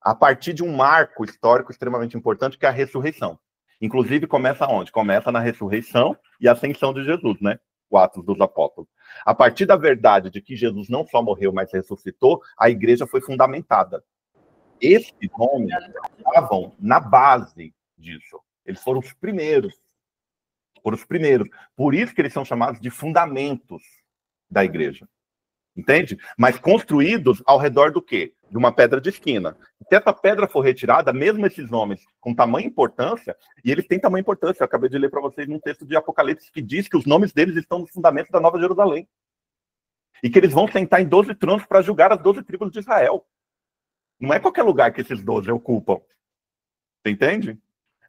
a partir de um marco histórico extremamente importante, que é a ressurreição. Inclusive, começa onde? Começa na ressurreição e ascensão de Jesus, né? O Atos dos Apóstolos. A partir da verdade de que Jesus não só morreu, mas ressuscitou, a igreja foi fundamentada. Esses homens estavam na base disso. Eles foram os primeiros. Por isso que eles são chamados de fundamentos da igreja. Entende? Mas construídos ao redor do quê? De uma pedra de esquina. Se essa pedra for retirada, mesmo esses homens com tamanha importância, e eles têm tamanha importância, eu acabei de ler para vocês num texto de Apocalipse que diz que os nomes deles estão nos fundamentos da Nova Jerusalém. E que eles vão sentar em 12 tronos para julgar as 12 tribos de Israel. Não é qualquer lugar que esses 12 ocupam. Você entende?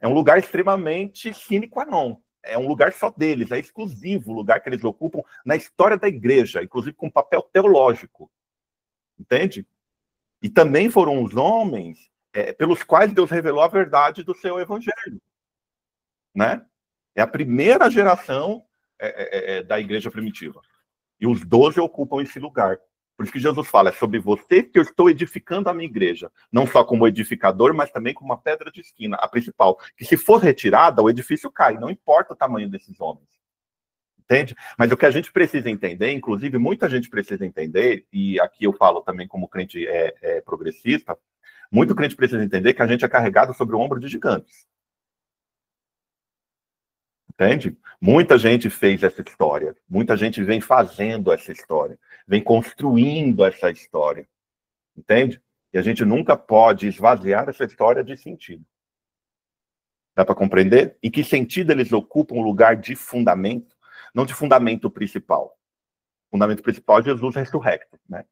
É um lugar extremamente sine qua non. É um lugar só deles, é exclusivo o lugar que eles ocupam na história da igreja, inclusive com papel teológico. Entende? E também foram os homens pelos quais Deus revelou a verdade do seu evangelho. Né? É a primeira geração da igreja primitiva. E os 12 ocupam esse lugar. Por isso que Jesus fala, é sobre você que eu estou edificando a minha igreja. Não só como edificador, mas também como uma pedra de esquina, a principal. Que se for retirada, o edifício cai, não importa o tamanho desses homens. Entende? Mas o que a gente precisa entender, inclusive muita gente precisa entender, e aqui eu falo também como crente progressista, Muito crente precisa entender que a gente é carregado sobre o ombro de gigantes. Entende? Muita gente fez essa história. Muita gente vem fazendo essa história. Vem construindo essa história. Entende? E a gente nunca pode esvaziar essa história de sentido. Dá para compreender? Em que sentido eles ocupam um lugar de fundamento, não de fundamento principal. O fundamento principal é Jesus ressurrecto, né?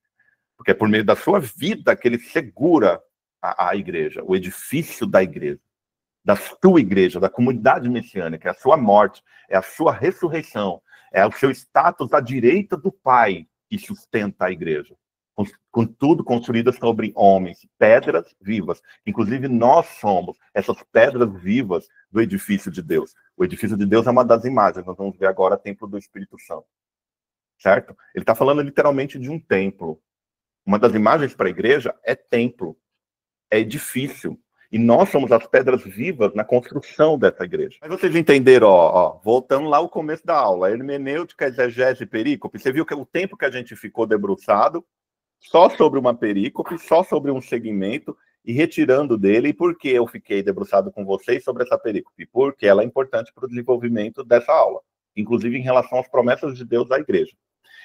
Porque é por meio da sua vida que ele segura a igreja, o edifício da igreja, da sua igreja, da comunidade messiânica, é a sua morte, é a sua ressurreição, é o seu status à direita do Pai que sustenta a igreja. Com tudo construído sobre homens, pedras vivas. Inclusive, nós somos essas pedras vivas do edifício de Deus. O edifício de Deus é uma das imagens, nós vamos ver agora o templo do Espírito Santo. Certo? Ele está falando literalmente de um templo. Uma das imagens para a igreja é templo, é edifício. E nós somos as pedras vivas na construção dessa igreja. Mas vocês entenderam, voltando lá ao começo da aula, hermenêutica, exegese e perícope, você viu que o tempo que a gente ficou debruçado só sobre uma perícope, só sobre um segmento, e retirando dele. E por que eu fiquei debruçado com vocês sobre essa perícope? Porque ela é importante para o desenvolvimento dessa aula, inclusive em relação às promessas de Deus à igreja.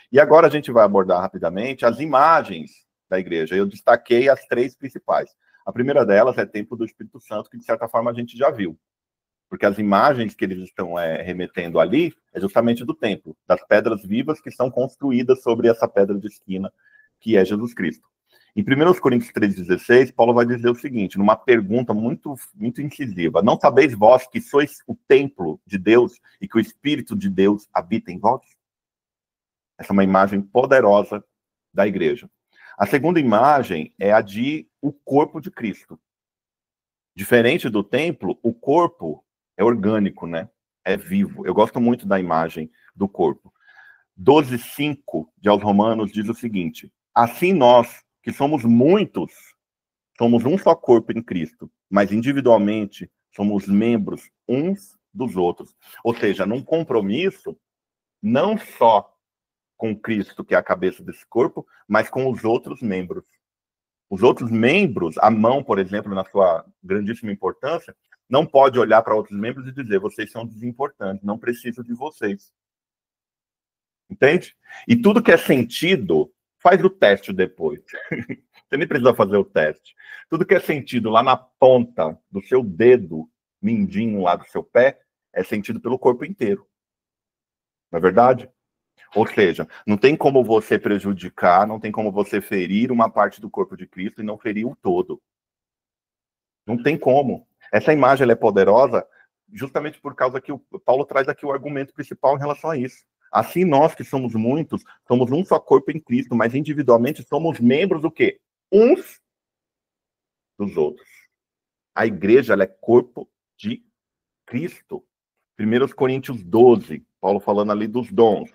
E agora a gente vai abordar rapidamente as imagens da igreja. Eu destaquei as 3 principais. A primeira delas é Templo do Espírito Santo, que de certa forma a gente já viu. Porque as imagens que eles estão remetendo ali é justamente do templo, das pedras vivas que são construídas sobre essa pedra de esquina, que é Jesus Cristo. Em 1 Coríntios 3,16, Paulo vai dizer o seguinte, numa pergunta muito, muito incisiva: não sabeis vós que sois o templo de Deus e que o Espírito de Deus habita em vós? Essa é uma imagem poderosa da igreja. A segunda imagem é a de o corpo de Cristo. Diferente do templo, o corpo é orgânico, né? É vivo. Eu gosto muito da imagem do corpo. 12:5 de aos Romanos diz o seguinte: assim nós, que somos muitos, somos um só corpo em Cristo, mas individualmente somos membros uns dos outros. Ou seja, num compromisso, não só com Cristo, que é a cabeça desse corpo, mas com os outros membros. Os outros membros, a mão, por exemplo, na sua grandíssima importância, não pode olhar para outros membros e dizer: vocês são desimportantes, não preciso de vocês. Entende? E tudo que é sentido, faz o teste depois. Você nem precisa fazer o teste. Tudo que é sentido lá na ponta do seu dedo mindinho lá do seu pé, é sentido pelo corpo inteiro. Não é verdade? Ou seja, não tem como você prejudicar, não tem como você ferir uma parte do corpo de Cristo e não ferir o todo. Não tem como. Essa imagem ela é poderosa justamente por causa que o Paulo traz aqui o argumento principal em relação a isso. Assim nós que somos muitos, somos um só corpo em Cristo, mas individualmente somos membros do quê? Uns dos outros. A igreja ela é corpo de Cristo. 1 Coríntios 12, Paulo falando ali dos dons.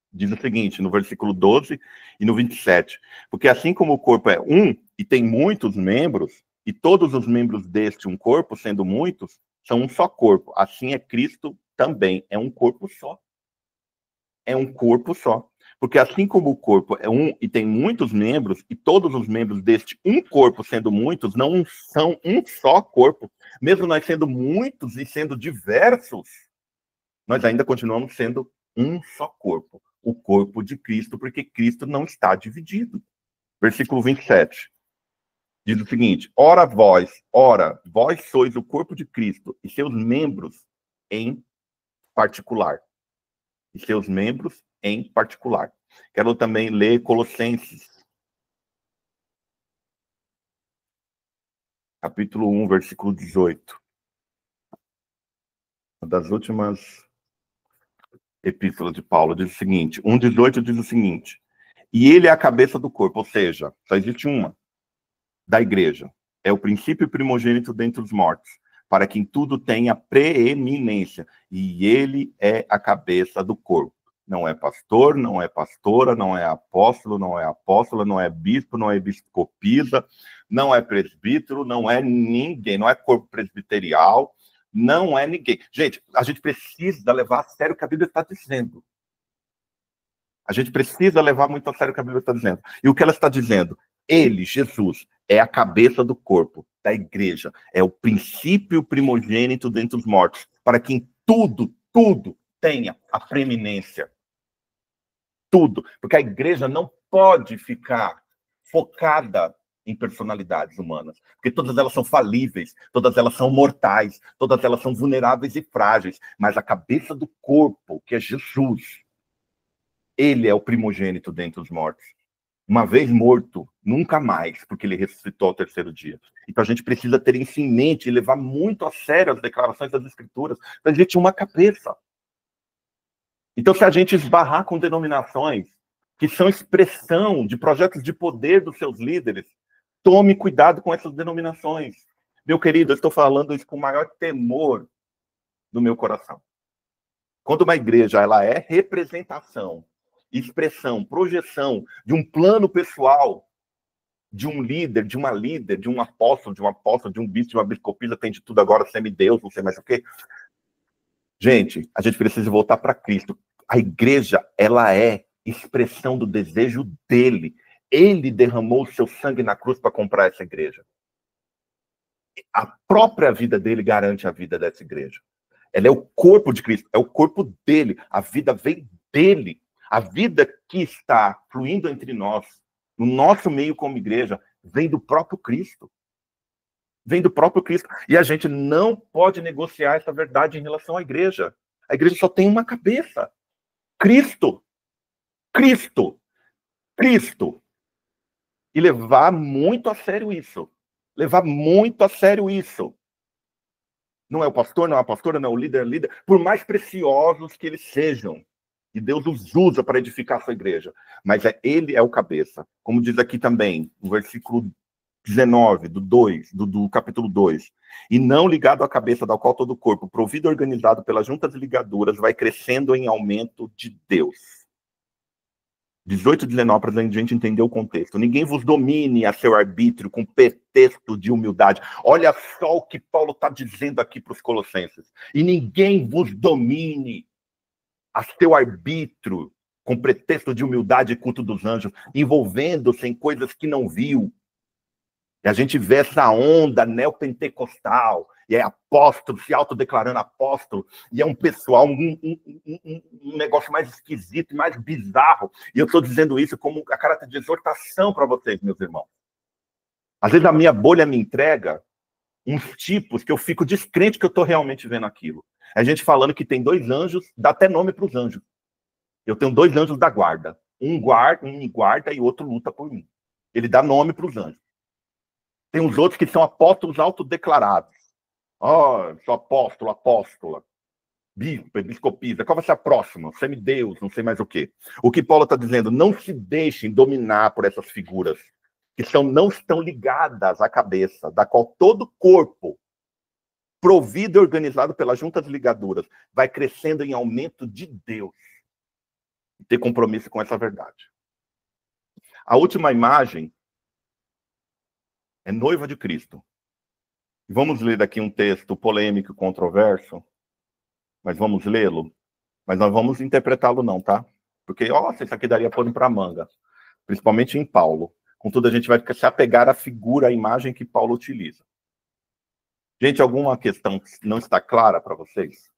Diz o seguinte, no versículo 12 e no 27. Porque assim como o corpo é um e tem muitos membros, e todos os membros deste um corpo, sendo muitos, são um só corpo. Assim é Cristo também. É um corpo só. É um corpo só. Porque assim como o corpo é um e tem muitos membros, e todos os membros deste um corpo, sendo muitos, não são um só corpo. Mesmo nós sendo muitos e sendo diversos, nós ainda continuamos sendo um só corpo. O corpo de Cristo, porque Cristo não está dividido. Versículo 27. Diz o seguinte: ora vós sois o corpo de Cristo e seus membros em particular. E seus membros em particular. Quero também ler Colossenses. Capítulo 1, versículo 18. Uma das últimas epístolas de Paulo diz o seguinte, 1:18 diz o seguinte: e ele é a cabeça do corpo, ou seja, só existe uma, da igreja. É o princípio primogênito dentre os mortos, para que em tudo tenha preeminência. E ele é a cabeça do corpo. Não é pastor, não é pastora, não é apóstolo, não é apóstola, não é bispo, não é episcopisa, não é presbítero, não é ninguém, não é corpo presbiterial, não é ninguém. Gente, a gente precisa levar a sério o que a Bíblia está dizendo. A gente precisa levar muito a sério o que a Bíblia está dizendo. E o que ela está dizendo? Ele, Jesus, é a cabeça do corpo, da igreja. É o princípio primogênito dentre os mortos, para que em tudo tenha a preeminência. Tudo. Porque a igreja não pode ficar focada em personalidades humanas, porque todas elas são falíveis, todas elas são mortais, todas elas são vulneráveis e frágeis, mas a cabeça do corpo, que é Jesus, ele é o primogênito dentre os mortos. Uma vez morto, nunca mais, porque ele ressuscitou ao terceiro dia. Então a gente precisa ter isso em mente e levar muito a sério as declarações das Escrituras, para a gente ter uma cabeça. Então, se a gente esbarrar com denominações que são expressão de projetos de poder dos seus líderes, tome cuidado com essas denominações. Meu querido, eu estou falando isso com o maior temor do meu coração. Quando uma igreja ela é representação, expressão, projeção de um plano pessoal, de um líder, de uma líder, de um apóstolo, de um bispo, de uma biscopisa, tem de tudo agora, semideus, não sei mais o quê. Gente, a gente precisa voltar para Cristo. A igreja, ela é expressão do desejo dele. Ele derramou o seu sangue na cruz para comprar essa igreja. A própria vida dele garante a vida dessa igreja. Ela é o corpo de Cristo, é o corpo dele. A vida vem dele. A vida que está fluindo entre nós, no nosso meio como igreja, vem do próprio Cristo. Vem do próprio Cristo. E a gente não pode negociar essa verdade em relação à igreja. A igreja só tem uma cabeça. Cristo. Cristo. Cristo. E levar muito a sério isso. Levar muito a sério isso. Não é o pastor, não é a pastora, não é o líder, é o líder. Por mais preciosos que eles sejam. E Deus os usa para edificar a sua igreja. Mas ele é o cabeça. Como diz aqui também, no versículo 19, do capítulo 2. E não ligado à cabeça, da qual todo o corpo, provido e organizado pelas juntas e ligaduras, vai crescendo em aumento de Deus. 18 e 19, para a gente entender o contexto. Ninguém vos domine a seu arbítrio com pretexto de humildade. Olha só o que Paulo está dizendo aqui para os colossenses. E ninguém vos domine a seu arbítrio com pretexto de humildade e culto dos anjos, envolvendo-se em coisas que não viu. E a gente vê essa onda neopentecostal, e é apóstolo, se autodeclarando apóstolo, e é um pessoal, um negócio mais esquisito, mais bizarro. E eu estou dizendo isso como a caráter de exortação para vocês, meus irmãos. Às vezes a minha bolha me entrega uns tipos que eu fico descrente que eu estou realmente vendo aquilo. A gente falando que tem 2 anjos, dá até nome para os anjos. Eu tenho 2 anjos da guarda. Um me guarda e outro luta por mim. Ele dá nome para os anjos. Tem uns outros que são apóstolos autodeclarados. Sou apóstolo, apóstola. Bispo, biscopisa. Qual vai ser a próxima? Semideus, não sei mais o quê. O que Paulo está dizendo, não se deixem dominar por essas figuras que não estão ligadas à cabeça, da qual todo corpo, provido e organizado pelas juntas ligaduras, vai crescendo em aumento de Deus. E ter compromisso com essa verdade. A última imagem é noiva de Cristo. Vamos ler daqui um texto polêmico e controverso, mas vamos lê-lo. Mas não vamos interpretá-lo não, tá? Porque, isso aqui daria pano para manga. Principalmente em Paulo. Contudo, a gente vai se apegar à figura, à imagem que Paulo utiliza. Gente, alguma questão não está clara para vocês?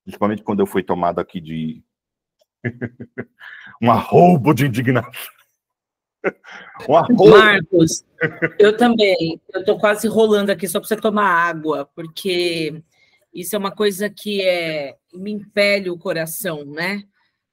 Principalmente quando eu fui tomado aqui de um arroubo de indignação. Marcos, eu também. Eu estou quase rolando aqui só para você tomar água, porque isso é uma coisa que me impele o coração, né?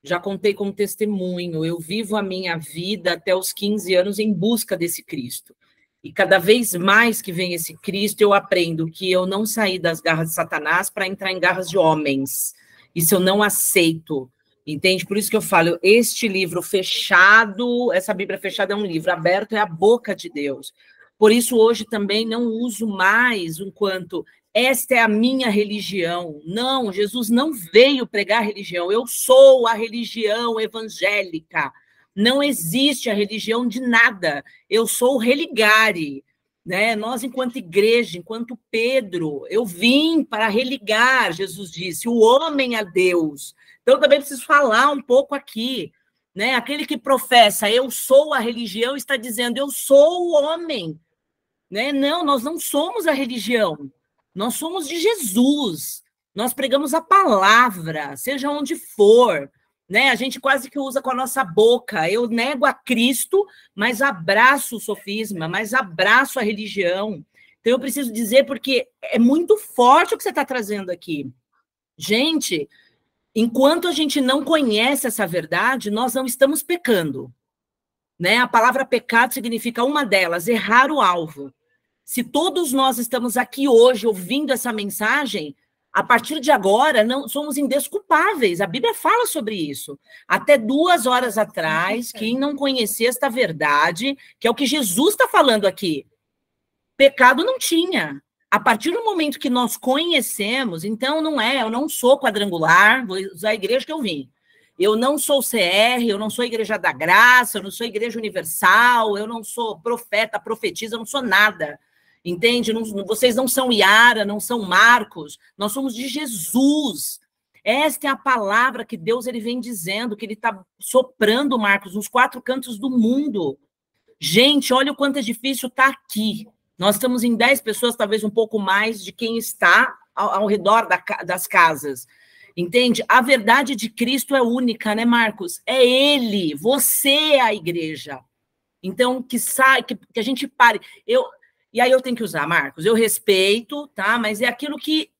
Já contei como testemunho. Eu vivo a minha vida até os 15 anos em busca desse Cristo. E cada vez mais que vem esse Cristo, eu aprendo que eu não saí das garras de Satanás para entrar em garras de homens. Isso eu não aceito. Entende? Por isso que eu falo, este livro fechado, essa Bíblia fechada é um livro, aberto é a boca de Deus. Por isso, hoje também não uso mais enquanto esta é a minha religião. Não, Jesus não veio pregar religião, eu sou a religião evangélica. Não existe a religião de nada, eu sou o religare. Né? Nós, enquanto igreja, enquanto Pedro, eu vim para religar, Jesus disse, o homem a Deus. Então, eu também preciso falar um pouco aqui. né? Aquele que professa, eu sou a religião, está dizendo, eu sou o homem, né? Não, nós não somos a religião, nós somos de Jesus, nós pregamos a palavra, seja onde for, né? A gente quase que usa com a nossa boca, eu nego a Cristo, mas abraço o sofisma, mas abraço a religião. Então eu preciso dizer, porque é muito forte o que você está trazendo aqui. Gente, enquanto a gente não conhece essa verdade, nós não estamos pecando, né? A palavra pecado significa uma delas, errar o alvo. Se todos nós estamos aqui hoje ouvindo essa mensagem, a partir de agora, não somos indesculpáveis. A Bíblia fala sobre isso. Até 2 horas atrás, quem não conhecia esta verdade, que é o que Jesus está falando aqui, pecado não tinha. A partir do momento que nós conhecemos, então eu não sou quadrangular, vou usar a igreja que eu vim. Eu não sou CR, eu não sou Igreja da Graça, eu não sou Igreja Universal, eu não sou profeta, profetisa, eu não sou nada. Entende? Vocês não são Iara, não são Marcos, nós somos de Jesus. Esta é a palavra que Deus ele vem dizendo, que ele está soprando, Marcos, nos 4 cantos do mundo. Gente, olha o quanto é difícil estar aqui. Nós estamos em 10 pessoas, talvez um pouco mais de quem está ao redor das casas. Entende? A verdade de Cristo é única, né, Marcos? É Ele, você é a igreja. Então, que a gente pare. E aí eu tenho que usar, Marcos, eu respeito, tá? Mas é aquilo que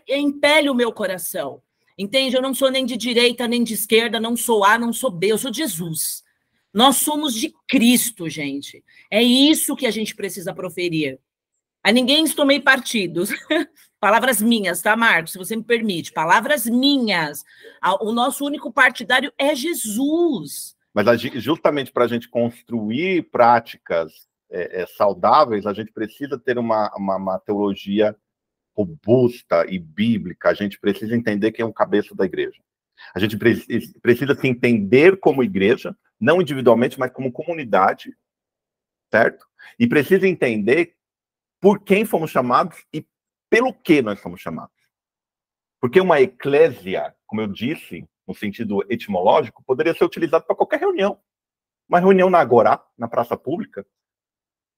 impele o meu coração. Entende? Eu não sou nem de direita, nem de esquerda, não sou A, não sou B, eu sou de Jesus. Nós somos de Cristo, gente. É isso que a gente precisa proferir. A ninguém tomei partidos. Palavras minhas, tá, Marcos? Se você me permite. Palavras minhas. O nosso único partidário é Jesus. Mas justamente para a gente construir práticas saudáveis, a gente precisa ter uma teologia robusta e bíblica. A gente precisa entender quem é o cabeça da igreja. A gente precisa se entender como igreja, não individualmente, mas como comunidade, certo? E precisa entender por quem fomos chamados e pelo que nós somos chamados. Porque uma eclésia, como eu disse, no sentido etimológico, poderia ser utilizado para qualquer reunião. Uma reunião na Agorá, na praça pública,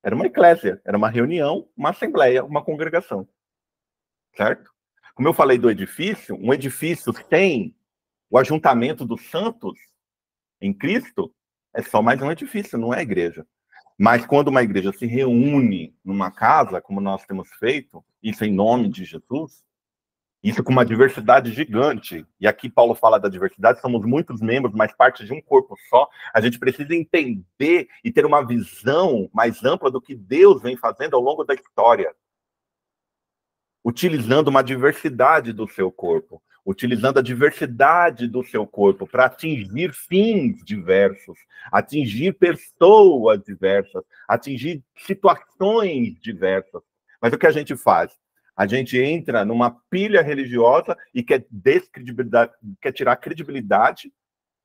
era uma eclésia, era uma reunião, uma assembleia, uma congregação. Certo? Como eu falei do edifício, um edifício sem o ajuntamento dos santos em Cristo é só mais um edifício, não é igreja. Mas quando uma igreja se reúne numa casa, como nós temos feito, isso em nome de Jesus, isso com uma diversidade gigante, e aqui Paulo fala da diversidade, somos muitos membros, mas parte de um corpo só, a gente precisa entender e ter uma visão mais ampla do que Deus vem fazendo ao longo da história, utilizando uma diversidade do seu corpo, utilizando a diversidade do seu corpo para atingir fins diversos, atingir pessoas diversas, atingir situações diversas. Mas o que a gente faz? A gente entra numa pilha religiosa e quer tirar a credibilidade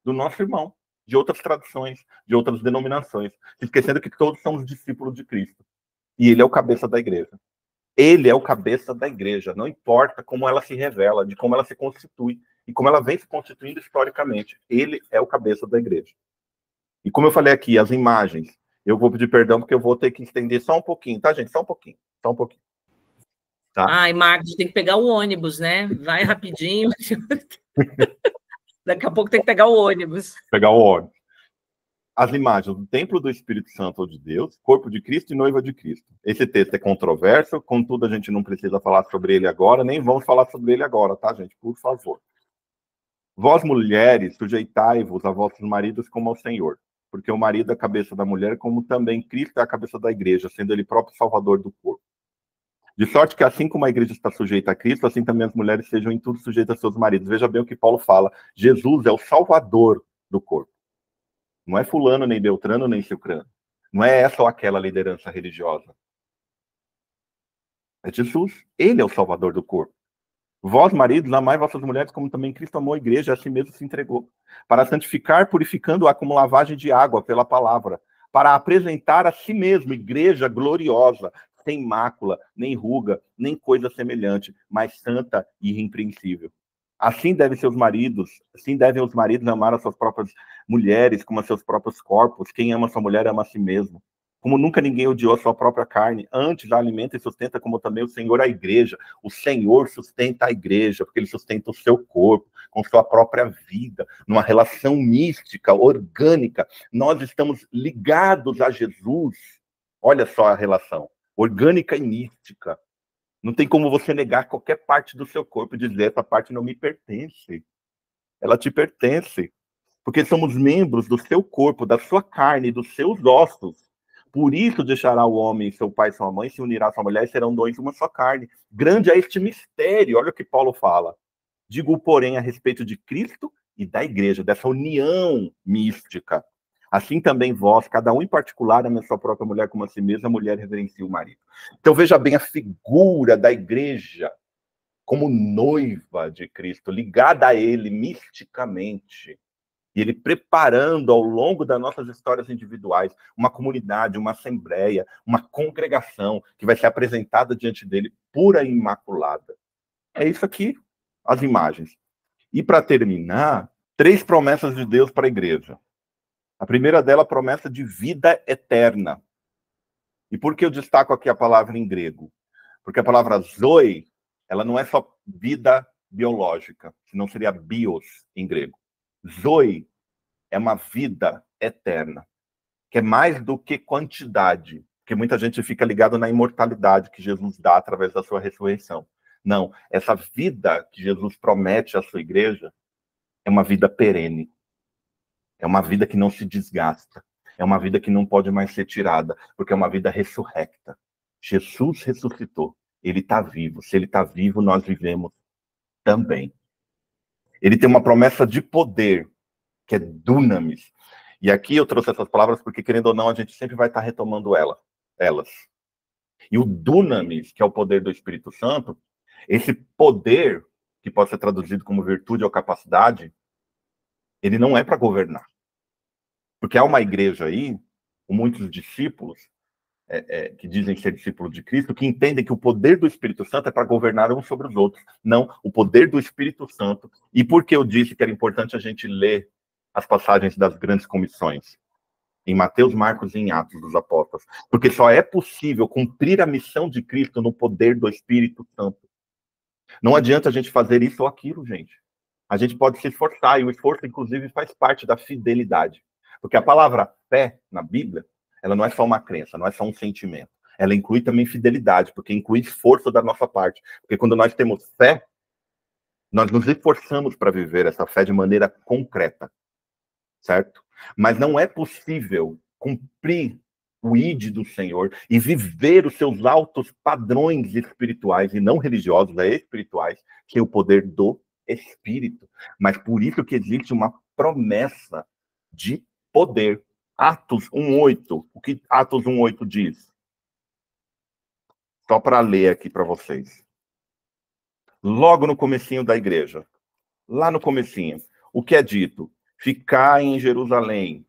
do nosso irmão, de outras tradições, de outras denominações, esquecendo que todos somos discípulos de Cristo. E ele é o cabeça da igreja. Ele é o cabeça da igreja, não importa como ela se revela, de como ela se constitui, e como ela vem se constituindo historicamente. Ele é o cabeça da igreja. E como eu falei aqui, as imagens, eu vou pedir perdão porque eu vou ter que estender só um pouquinho, tá, gente? Só um pouquinho. Tá? Ai, Marcos, tem que pegar o ônibus, né? Vai rapidinho. Daqui a pouco tem que pegar o ônibus. Pegar o ônibus. As imagens do templo do Espírito Santo ou de Deus, corpo de Cristo e noiva de Cristo. Esse texto é controverso, contudo a gente não precisa falar sobre ele agora, nem vamos falar sobre ele agora, tá, gente? Por favor. Vós, mulheres, sujeitai-vos a vossos maridos como ao Senhor, porque o marido é a cabeça da mulher, como também Cristo é a cabeça da igreja, sendo ele próprio salvador do corpo. De sorte que assim como a igreja está sujeita a Cristo, assim também as mulheres sejam em tudo sujeitas a seus maridos. Veja bem o que Paulo fala. Jesus é o salvador do corpo. Não é fulano, nem beltrano, nem cicrano. Não é essa ou aquela liderança religiosa. É Jesus. Ele é o salvador do corpo. Vós, maridos, amai vossas mulheres como também Cristo amou a igreja, assim mesmo se entregou. Para santificar, purificando-a como lavagem de água pela palavra. Para apresentar a si mesmo igreja gloriosa, sem mácula, nem ruga, nem coisa semelhante, mas santa e irrepreensível. Assim devem os maridos amar as suas próprias mulheres como a seus próprios corpos. Quem ama sua mulher ama a si mesmo. Como nunca ninguém odiou a sua própria carne, antes a alimenta e sustenta, como também o Senhor a igreja. O Senhor sustenta a igreja, porque ele sustenta o seu corpo, com sua própria vida, numa relação mística, orgânica. Nós estamos ligados a Jesus. Olha só a relação, orgânica e mística. Não tem como você negar qualquer parte do seu corpo e dizer, essa parte não me pertence. Ela te pertence. Porque somos membros do seu corpo, da sua carne, dos seus ossos. Por isso deixará o homem, seu pai e sua mãe, se unirá à sua mulher e serão dois de uma só carne. Grande é este mistério, olha o que Paulo fala. Digo, porém, a respeito de Cristo e da igreja, dessa união mística. Assim também vós, cada um em particular, ame a sua própria mulher como a si mesma, a mulher reverencia o marido. Então veja bem a figura da igreja como noiva de Cristo, ligada a ele misticamente. E ele preparando ao longo das nossas histórias individuais uma comunidade, uma assembleia, uma congregação que vai ser apresentada diante dele pura e imaculada. É isso aqui, as imagens. E para terminar, 3 promessas de Deus para a igreja. A primeira dela, a promessa de vida eterna. E por que eu destaco aqui a palavra em grego? Porque a palavra zoe, ela não é só vida biológica, senão seria bios em grego. Zoe é uma vida eterna, que é mais do que quantidade, porque muita gente fica ligado na imortalidade que Jesus dá através da sua ressurreição. Não, essa vida que Jesus promete à sua igreja é uma vida perene, é uma vida que não se desgasta, é uma vida que não pode mais ser tirada, porque é uma vida ressurrecta. Jesus ressuscitou, ele está vivo, se ele está vivo, nós vivemos também. Ele tem uma promessa de poder, que é dunamis. E aqui eu trouxe essas palavras porque, querendo ou não, a gente sempre vai estar retomando elas. E o dunamis, que é o poder do Espírito Santo, esse poder, que pode ser traduzido como virtude ou capacidade, ele não é para governar. Porque há uma igreja aí, com muitos discípulos, que dizem ser discípulos de Cristo, que entendem que o poder do Espírito Santo é para governar uns sobre os outros. Não, o poder do Espírito Santo. E por que eu disse que era importante a gente ler as passagens das grandes comissões? Em Mateus, Marcos e em Atos dos Apóstolos. Porque só é possível cumprir a missão de Cristo no poder do Espírito Santo. Não adianta a gente fazer isso ou aquilo, gente. A gente pode se esforçar, e o esforço, inclusive, faz parte da fidelidade. Porque a palavra fé, na Bíblia, ela não é só uma crença, não é só um sentimento. Ela inclui também fidelidade, porque inclui esforço da nossa parte. Porque quando nós temos fé, nós nos esforçamos para viver essa fé de maneira concreta. Certo? Mas não é possível cumprir o ide do Senhor e viver os seus altos padrões espirituais, e não religiosos, espirituais, sem o poder do Espírito. Mas por isso que existe uma promessa de poder. Atos 1:8. O que Atos 1:8 diz? Só para ler aqui para vocês. Logo no comecinho da igreja. Lá no comecinho. O que é dito? Ficai em Jerusalém,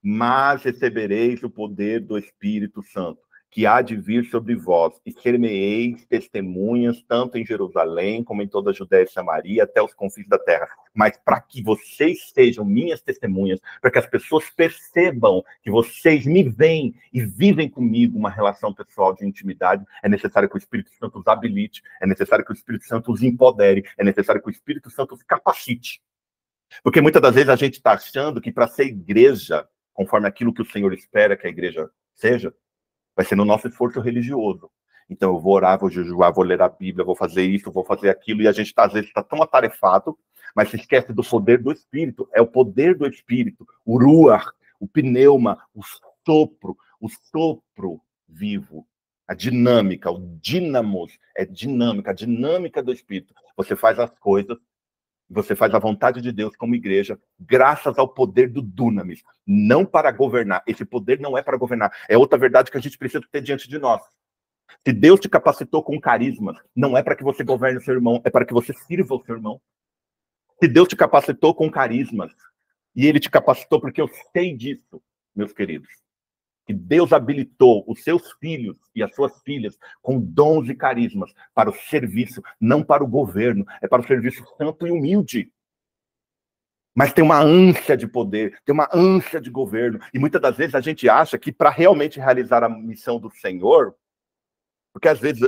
mas recebereis o poder do Espírito Santo, que há de vir sobre vós, e ser-me-eis testemunhas, tanto em Jerusalém, como em toda a Judéia e Samaria, até os confins da terra. Mas para que vocês sejam minhas testemunhas, para que as pessoas percebam que vocês me veem e vivem comigo uma relação pessoal de intimidade, é necessário que o Espírito Santo os habilite, é necessário que o Espírito Santo os empodere, é necessário que o Espírito Santo os capacite. Porque muitas das vezes a gente está achando que para ser igreja, conforme aquilo que o Senhor espera que a igreja seja, vai ser no nosso esforço religioso. Então eu vou orar, vou jejuar, vou ler a Bíblia, vou fazer isso, vou fazer aquilo, e a gente às vezes está tão atarefado, mas se esquece do poder do Espírito. É o poder do Espírito, o ruach, o pneuma, o sopro vivo, a dinâmica, o dínamos, é dinâmica, a dinâmica do Espírito. Você faz as coisas, você faz a vontade de Deus como igreja, graças ao poder do dunamis, não para governar. Esse poder não é para governar. É outra verdade que a gente precisa ter diante de nós. Se Deus te capacitou com carismas, não é para que você governe o seu irmão, é para que você sirva o seu irmão. Se Deus te capacitou com carismas, e Ele te capacitou porque eu sei disso, meus queridos, que Deus habilitou os seus filhos e as suas filhas com dons e carismas para o serviço, não para o governo, é para o serviço santo e humilde. Mas tem uma ânsia de poder, tem uma ânsia de governo, e muitas das vezes a gente acha que para realmente realizar a missão do Senhor, porque às vezes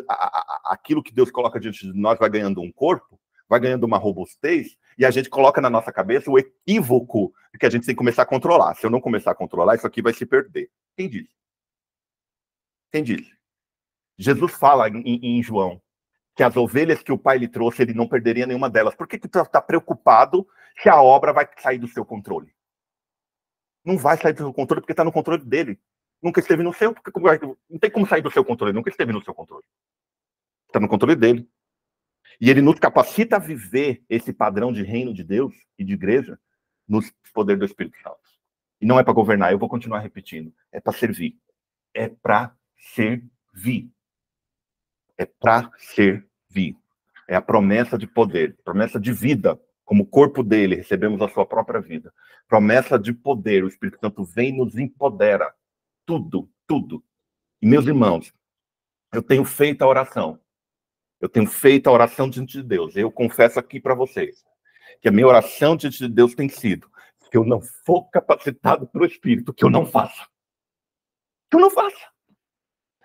aquilo que Deus coloca diante de nós vai ganhando um corpo, vai ganhando uma robustez, e a gente coloca na nossa cabeça o equívoco de que a gente tem que começar a controlar. Se eu não começar a controlar, isso aqui vai se perder. Quem disse? Quem disse? Jesus fala em João que as ovelhas que o pai lhe trouxe, ele não perderia nenhuma delas. Por que tu está preocupado se a obra vai sair do seu controle? Não vai sair do seu controle porque está no controle dele. Nunca esteve no seu, porque não tem como sair do seu controle, nunca esteve no seu controle. Está no controle dele. E ele nos capacita a viver esse padrão de reino de Deus e de igreja no poder do Espírito Santo. E não é para governar, eu vou continuar repetindo. É para servir. É para servir. É para servir. É a promessa de poder, promessa de vida. Como corpo dele, recebemos a sua própria vida. Promessa de poder, o Espírito Santo vem e nos empodera. Tudo, tudo. E, meus irmãos, eu tenho feito a oração. Eu tenho feito a oração diante de Deus. Eu confesso aqui para vocês que a minha oração diante de Deus tem sido que eu não for capacitado pelo Espírito, que eu não faça. Que eu não faça.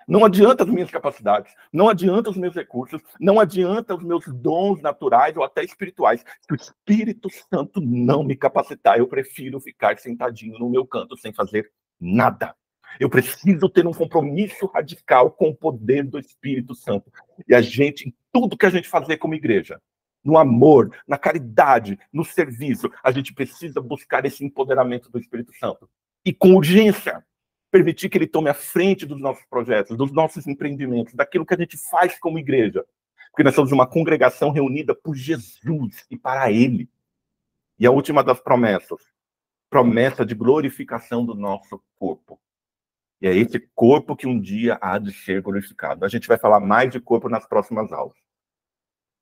Não adianta as minhas capacidades, não adianta os meus recursos, não adianta os meus dons naturais ou até espirituais. Se o Espírito Santo não me capacitar, eu prefiro ficar sentadinho no meu canto sem fazer nada. Eu preciso ter um compromisso radical com o poder do Espírito Santo. E a gente, em tudo que a gente fazer como igreja, no amor, na caridade, no serviço, a gente precisa buscar esse empoderamento do Espírito Santo. E com urgência, permitir que ele tome a frente dos nossos projetos, dos nossos empreendimentos, daquilo que a gente faz como igreja. Porque nós somos uma congregação reunida por Jesus e para ele. E a última das promessas, promessa de glorificação do nosso corpo. E é esse corpo que um dia há de ser glorificado. A gente vai falar mais de corpo nas próximas aulas.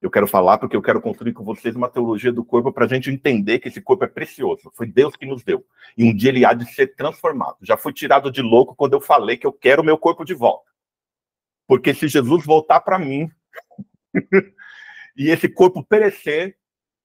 Eu quero falar porque eu quero construir com vocês uma teologia do corpo para a gente entender que esse corpo é precioso. Foi Deus que nos deu. E um dia ele há de ser transformado. Já fui tirado de louco quando eu falei que eu quero o meu corpo de volta. Porque se Jesus voltar para mim e esse corpo perecer,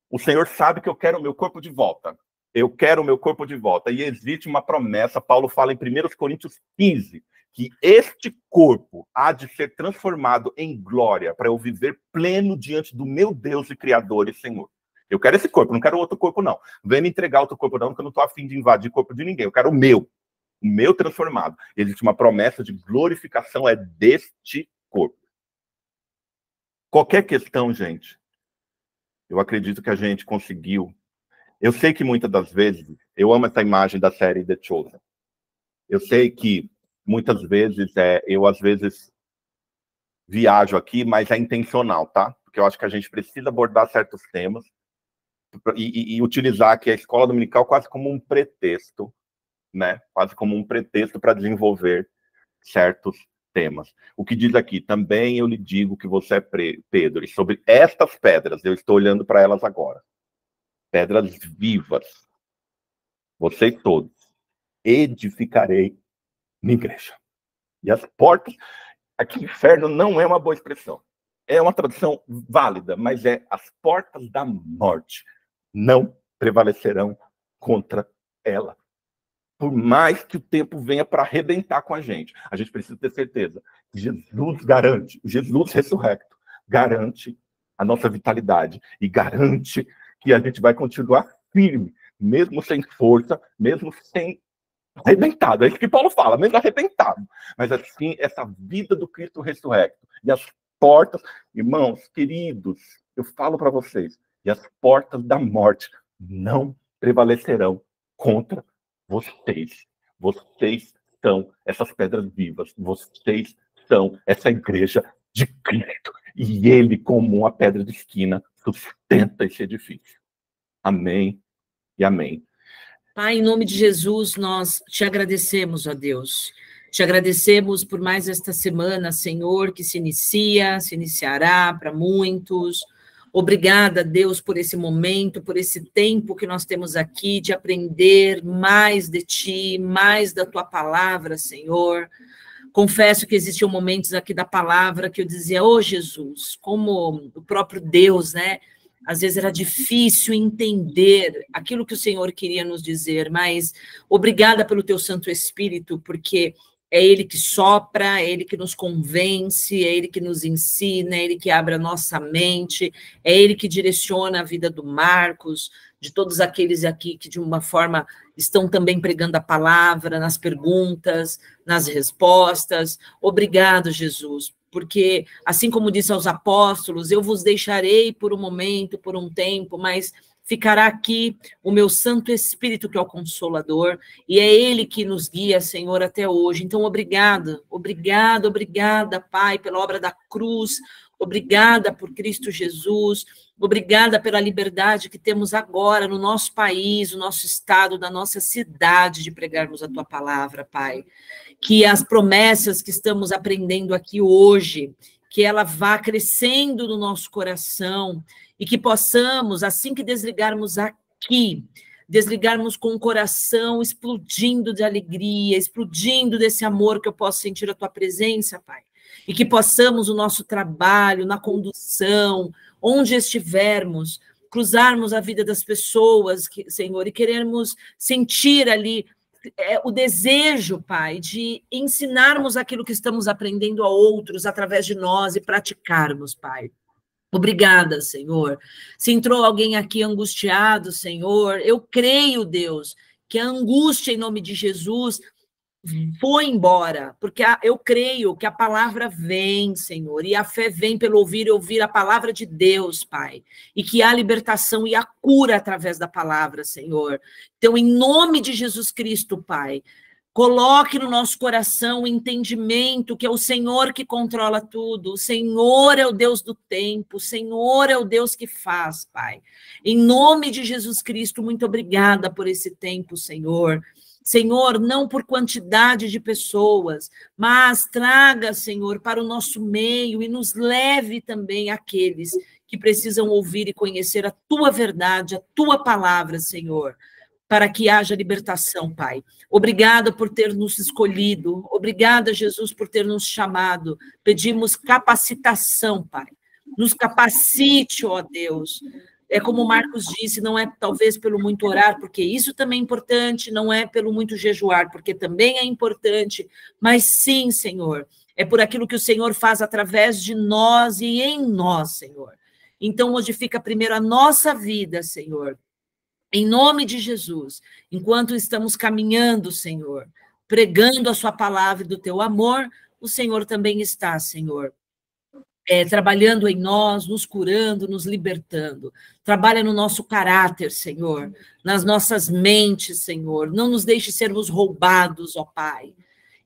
o Senhor sabe que eu quero o meu corpo de volta. Eu quero o meu corpo de volta. E existe uma promessa, Paulo fala em 1 Coríntios 15, que este corpo há de ser transformado em glória para eu viver pleno diante do meu Deus e Criador e Senhor. Eu quero esse corpo, não quero outro corpo, não. Vem me entregar outro corpo, não, porque eu não estou a fim de invadir o corpo de ninguém. Eu quero o meu transformado. Existe uma promessa de glorificação, é deste corpo. Qualquer questão, gente, eu acredito que a gente conseguiu. Eu sei que muitas das vezes, eu amo essa imagem da série The Chosen. Eu sei que muitas vezes, eu às vezes viajo aqui, mas é intencional, tá? Porque eu acho que a gente precisa abordar certos temas e utilizar aqui a escola dominical quase como um pretexto, né? Quase como um pretexto para desenvolver certos temas. O que diz aqui, também eu lhe digo que você é Pedro, e sobre estas pedras, eu estou olhando para elas agora. Pedras vivas, vocês todos, edificarei minha igreja. E as portas, aqui inferno não é uma boa expressão. É uma tradução válida, mas é as portas da morte não prevalecerão contra ela. Por mais que o tempo venha para arrebentar com a gente precisa ter certeza. Jesus garante, Jesus ressurrecto, garante a nossa vitalidade e garante que a gente vai continuar firme, mesmo sem força, mesmo sem arrebentado. É isso que Paulo fala, mesmo arrebentado. Mas assim, essa vida do Cristo ressurrecto. E as portas, irmãos, queridos, eu falo para vocês, e as portas da morte não prevalecerão contra vocês. Vocês são essas pedras vivas. Vocês são essa igreja de Cristo. E ele, como uma pedra de esquina, sustenta esse edifício. Amém e amém. Pai, em nome de Jesus, nós te agradecemos, ó Deus. Te agradecemos por mais esta semana, Senhor, que se iniciará para muitos. Obrigada, Deus, por esse momento, por esse tempo que nós temos aqui de aprender mais de Ti, mais da Tua palavra, Senhor. Confesso que existiam momentos aqui da palavra que eu dizia, ô Jesus, como o próprio Deus, né? Às vezes era difícil entender aquilo que o Senhor queria nos dizer, mas obrigada pelo Teu Santo Espírito, porque é Ele que sopra, é Ele que nos convence, é Ele que nos ensina, é Ele que abre a nossa mente, é Ele que direciona a vida do Marcos, de todos aqueles aqui que, de uma forma, estão também pregando a palavra, nas perguntas, nas respostas. Obrigado, Jesus, porque, assim como disse aos apóstolos, eu vos deixarei por um momento, por um tempo, mas ficará aqui o meu Santo Espírito, que é o Consolador, e é Ele que nos guia, Senhor, até hoje. Então, obrigada, Pai, pela obra da cruz, obrigada por Cristo Jesus, obrigada pela liberdade que temos agora no nosso país, no nosso estado, na nossa cidade, de pregarmos a Tua palavra, Pai. Que as promessas que estamos aprendendo aqui hoje, que ela vá crescendo no nosso coração, e que possamos, assim que desligarmos aqui, desligarmos com o coração explodindo de alegria, explodindo desse amor que eu posso sentir a Tua presença, Pai. E que possamos, o nosso trabalho, na condução, onde estivermos, cruzarmos a vida das pessoas, Senhor, e querermos sentir ali o desejo, Pai, de ensinarmos aquilo que estamos aprendendo a outros através de nós e praticarmos, Pai. Obrigada, Senhor. Se entrou alguém aqui angustiado, Senhor, eu creio, Deus, que a angústia em nome de Jesus foi embora, porque eu creio que a palavra vem, Senhor, e a fé vem pelo ouvir e ouvir a palavra de Deus, Pai, e que há libertação e a cura através da palavra, Senhor. Então, em nome de Jesus Cristo, Pai, coloque no nosso coração o entendimento que é o Senhor que controla tudo, o Senhor é o Deus do tempo, o Senhor é o Deus que faz, Pai. Em nome de Jesus Cristo, muito obrigada por esse tempo, Senhor. Senhor, não por quantidade de pessoas, mas traga, Senhor, para o nosso meio e nos leve também àqueles que precisam ouvir e conhecer a Tua verdade, a Tua palavra, Senhor, para que haja libertação, Pai. Obrigada por ter nos escolhido, obrigada, Jesus, por ter nos chamado. Pedimos capacitação, Pai. Nos capacite, ó Deus. É como o Marcos disse, não é talvez pelo muito orar, porque isso também é importante, não é pelo muito jejuar, porque também é importante, mas sim, Senhor, é por aquilo que o Senhor faz através de nós e em nós, Senhor. Então, modifica primeiro a nossa vida, Senhor, em nome de Jesus, enquanto estamos caminhando, Senhor, pregando a Sua palavra e do Teu amor, o Senhor também está, Senhor, trabalhando em nós, nos curando, nos libertando. Trabalha no nosso caráter, Senhor, nas nossas mentes, Senhor. Não nos deixe sermos roubados, ó Pai.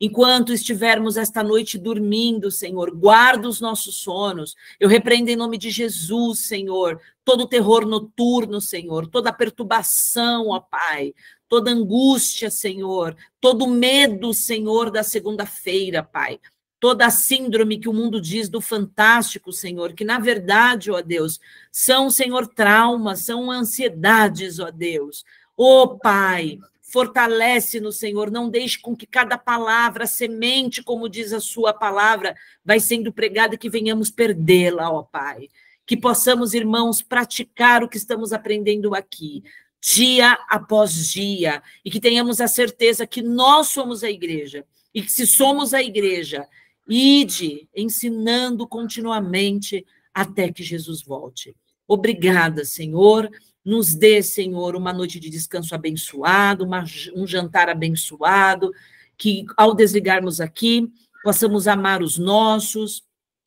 Enquanto estivermos esta noite dormindo, Senhor, guarda os nossos sonos. Eu repreendo em nome de Jesus, Senhor, todo o terror noturno, Senhor, toda a perturbação, ó Pai, toda angústia, Senhor, todo medo, Senhor, da segunda-feira, Pai. Toda a síndrome que o mundo diz do fantástico, Senhor, que na verdade, ó Deus, são, Senhor, traumas, são ansiedades, ó Deus. Ó Pai, fortalece-nos, Senhor, não deixe com que cada palavra, semente, como diz a Sua palavra, vai sendo pregada e que venhamos perdê-la, ó Pai. Que possamos, irmãos, praticar o que estamos aprendendo aqui, dia após dia, e que tenhamos a certeza que nós somos a igreja, e que se somos a igreja, ide ensinando continuamente até que Jesus volte. Obrigada, Senhor. Nos dê, Senhor, uma noite de descanso abençoado, um jantar abençoado, que ao desligarmos aqui, possamos amar os nossos,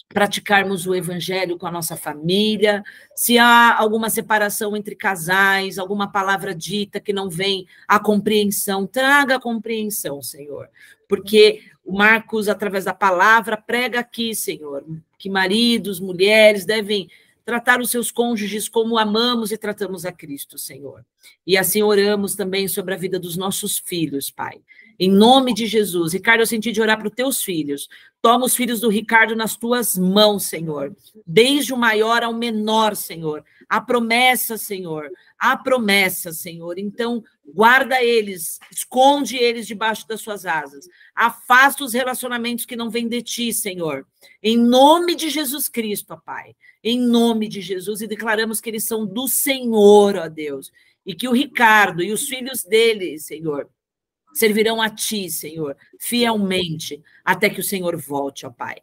praticarmos o evangelho com a nossa família. Se há alguma separação entre casais, alguma palavra dita que não vem à compreensão, traga a compreensão, Senhor, porque o Marcos, através da palavra, prega aqui, Senhor, que maridos, mulheres devem tratar os seus cônjuges como amamos e tratamos a Cristo, Senhor. E assim oramos também sobre a vida dos nossos filhos, Pai. Em nome de Jesus. Ricardo, eu senti de orar para os teus filhos. Toma os filhos do Ricardo nas tuas mãos, Senhor. Desde o maior ao menor, Senhor. A promessa, Senhor. A promessa, Senhor. Então, guarda eles, esconde eles debaixo das suas asas. Afasta os relacionamentos que não vêm de ti, Senhor. Em nome de Jesus Cristo, ó Pai. Em nome de Jesus. E declaramos que eles são do Senhor, ó Deus. E que o Ricardo e os filhos dele, Senhor, servirão a ti, Senhor, fielmente, até que o Senhor volte, ó Pai.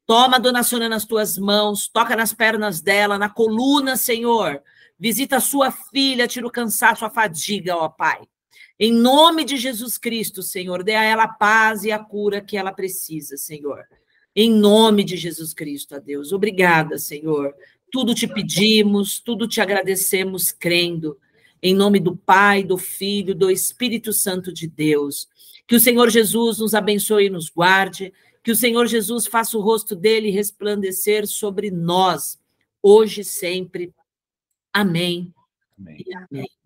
Toma a dona Sônia nas tuas mãos, toca nas pernas dela, na coluna, Senhor. Visita a sua filha, tira o cansaço, a fadiga, ó Pai. Em nome de Jesus Cristo, Senhor, dê a ela a paz e a cura que ela precisa, Senhor. Em nome de Jesus Cristo, ó Deus. Obrigada, Senhor. Tudo te pedimos, tudo te agradecemos, crendo. Em nome do Pai, do Filho, do Espírito Santo de Deus. Que o Senhor Jesus nos abençoe e nos guarde. Que o Senhor Jesus faça o rosto dele resplandecer sobre nós, hoje e sempre. Amém. Amém. E amém.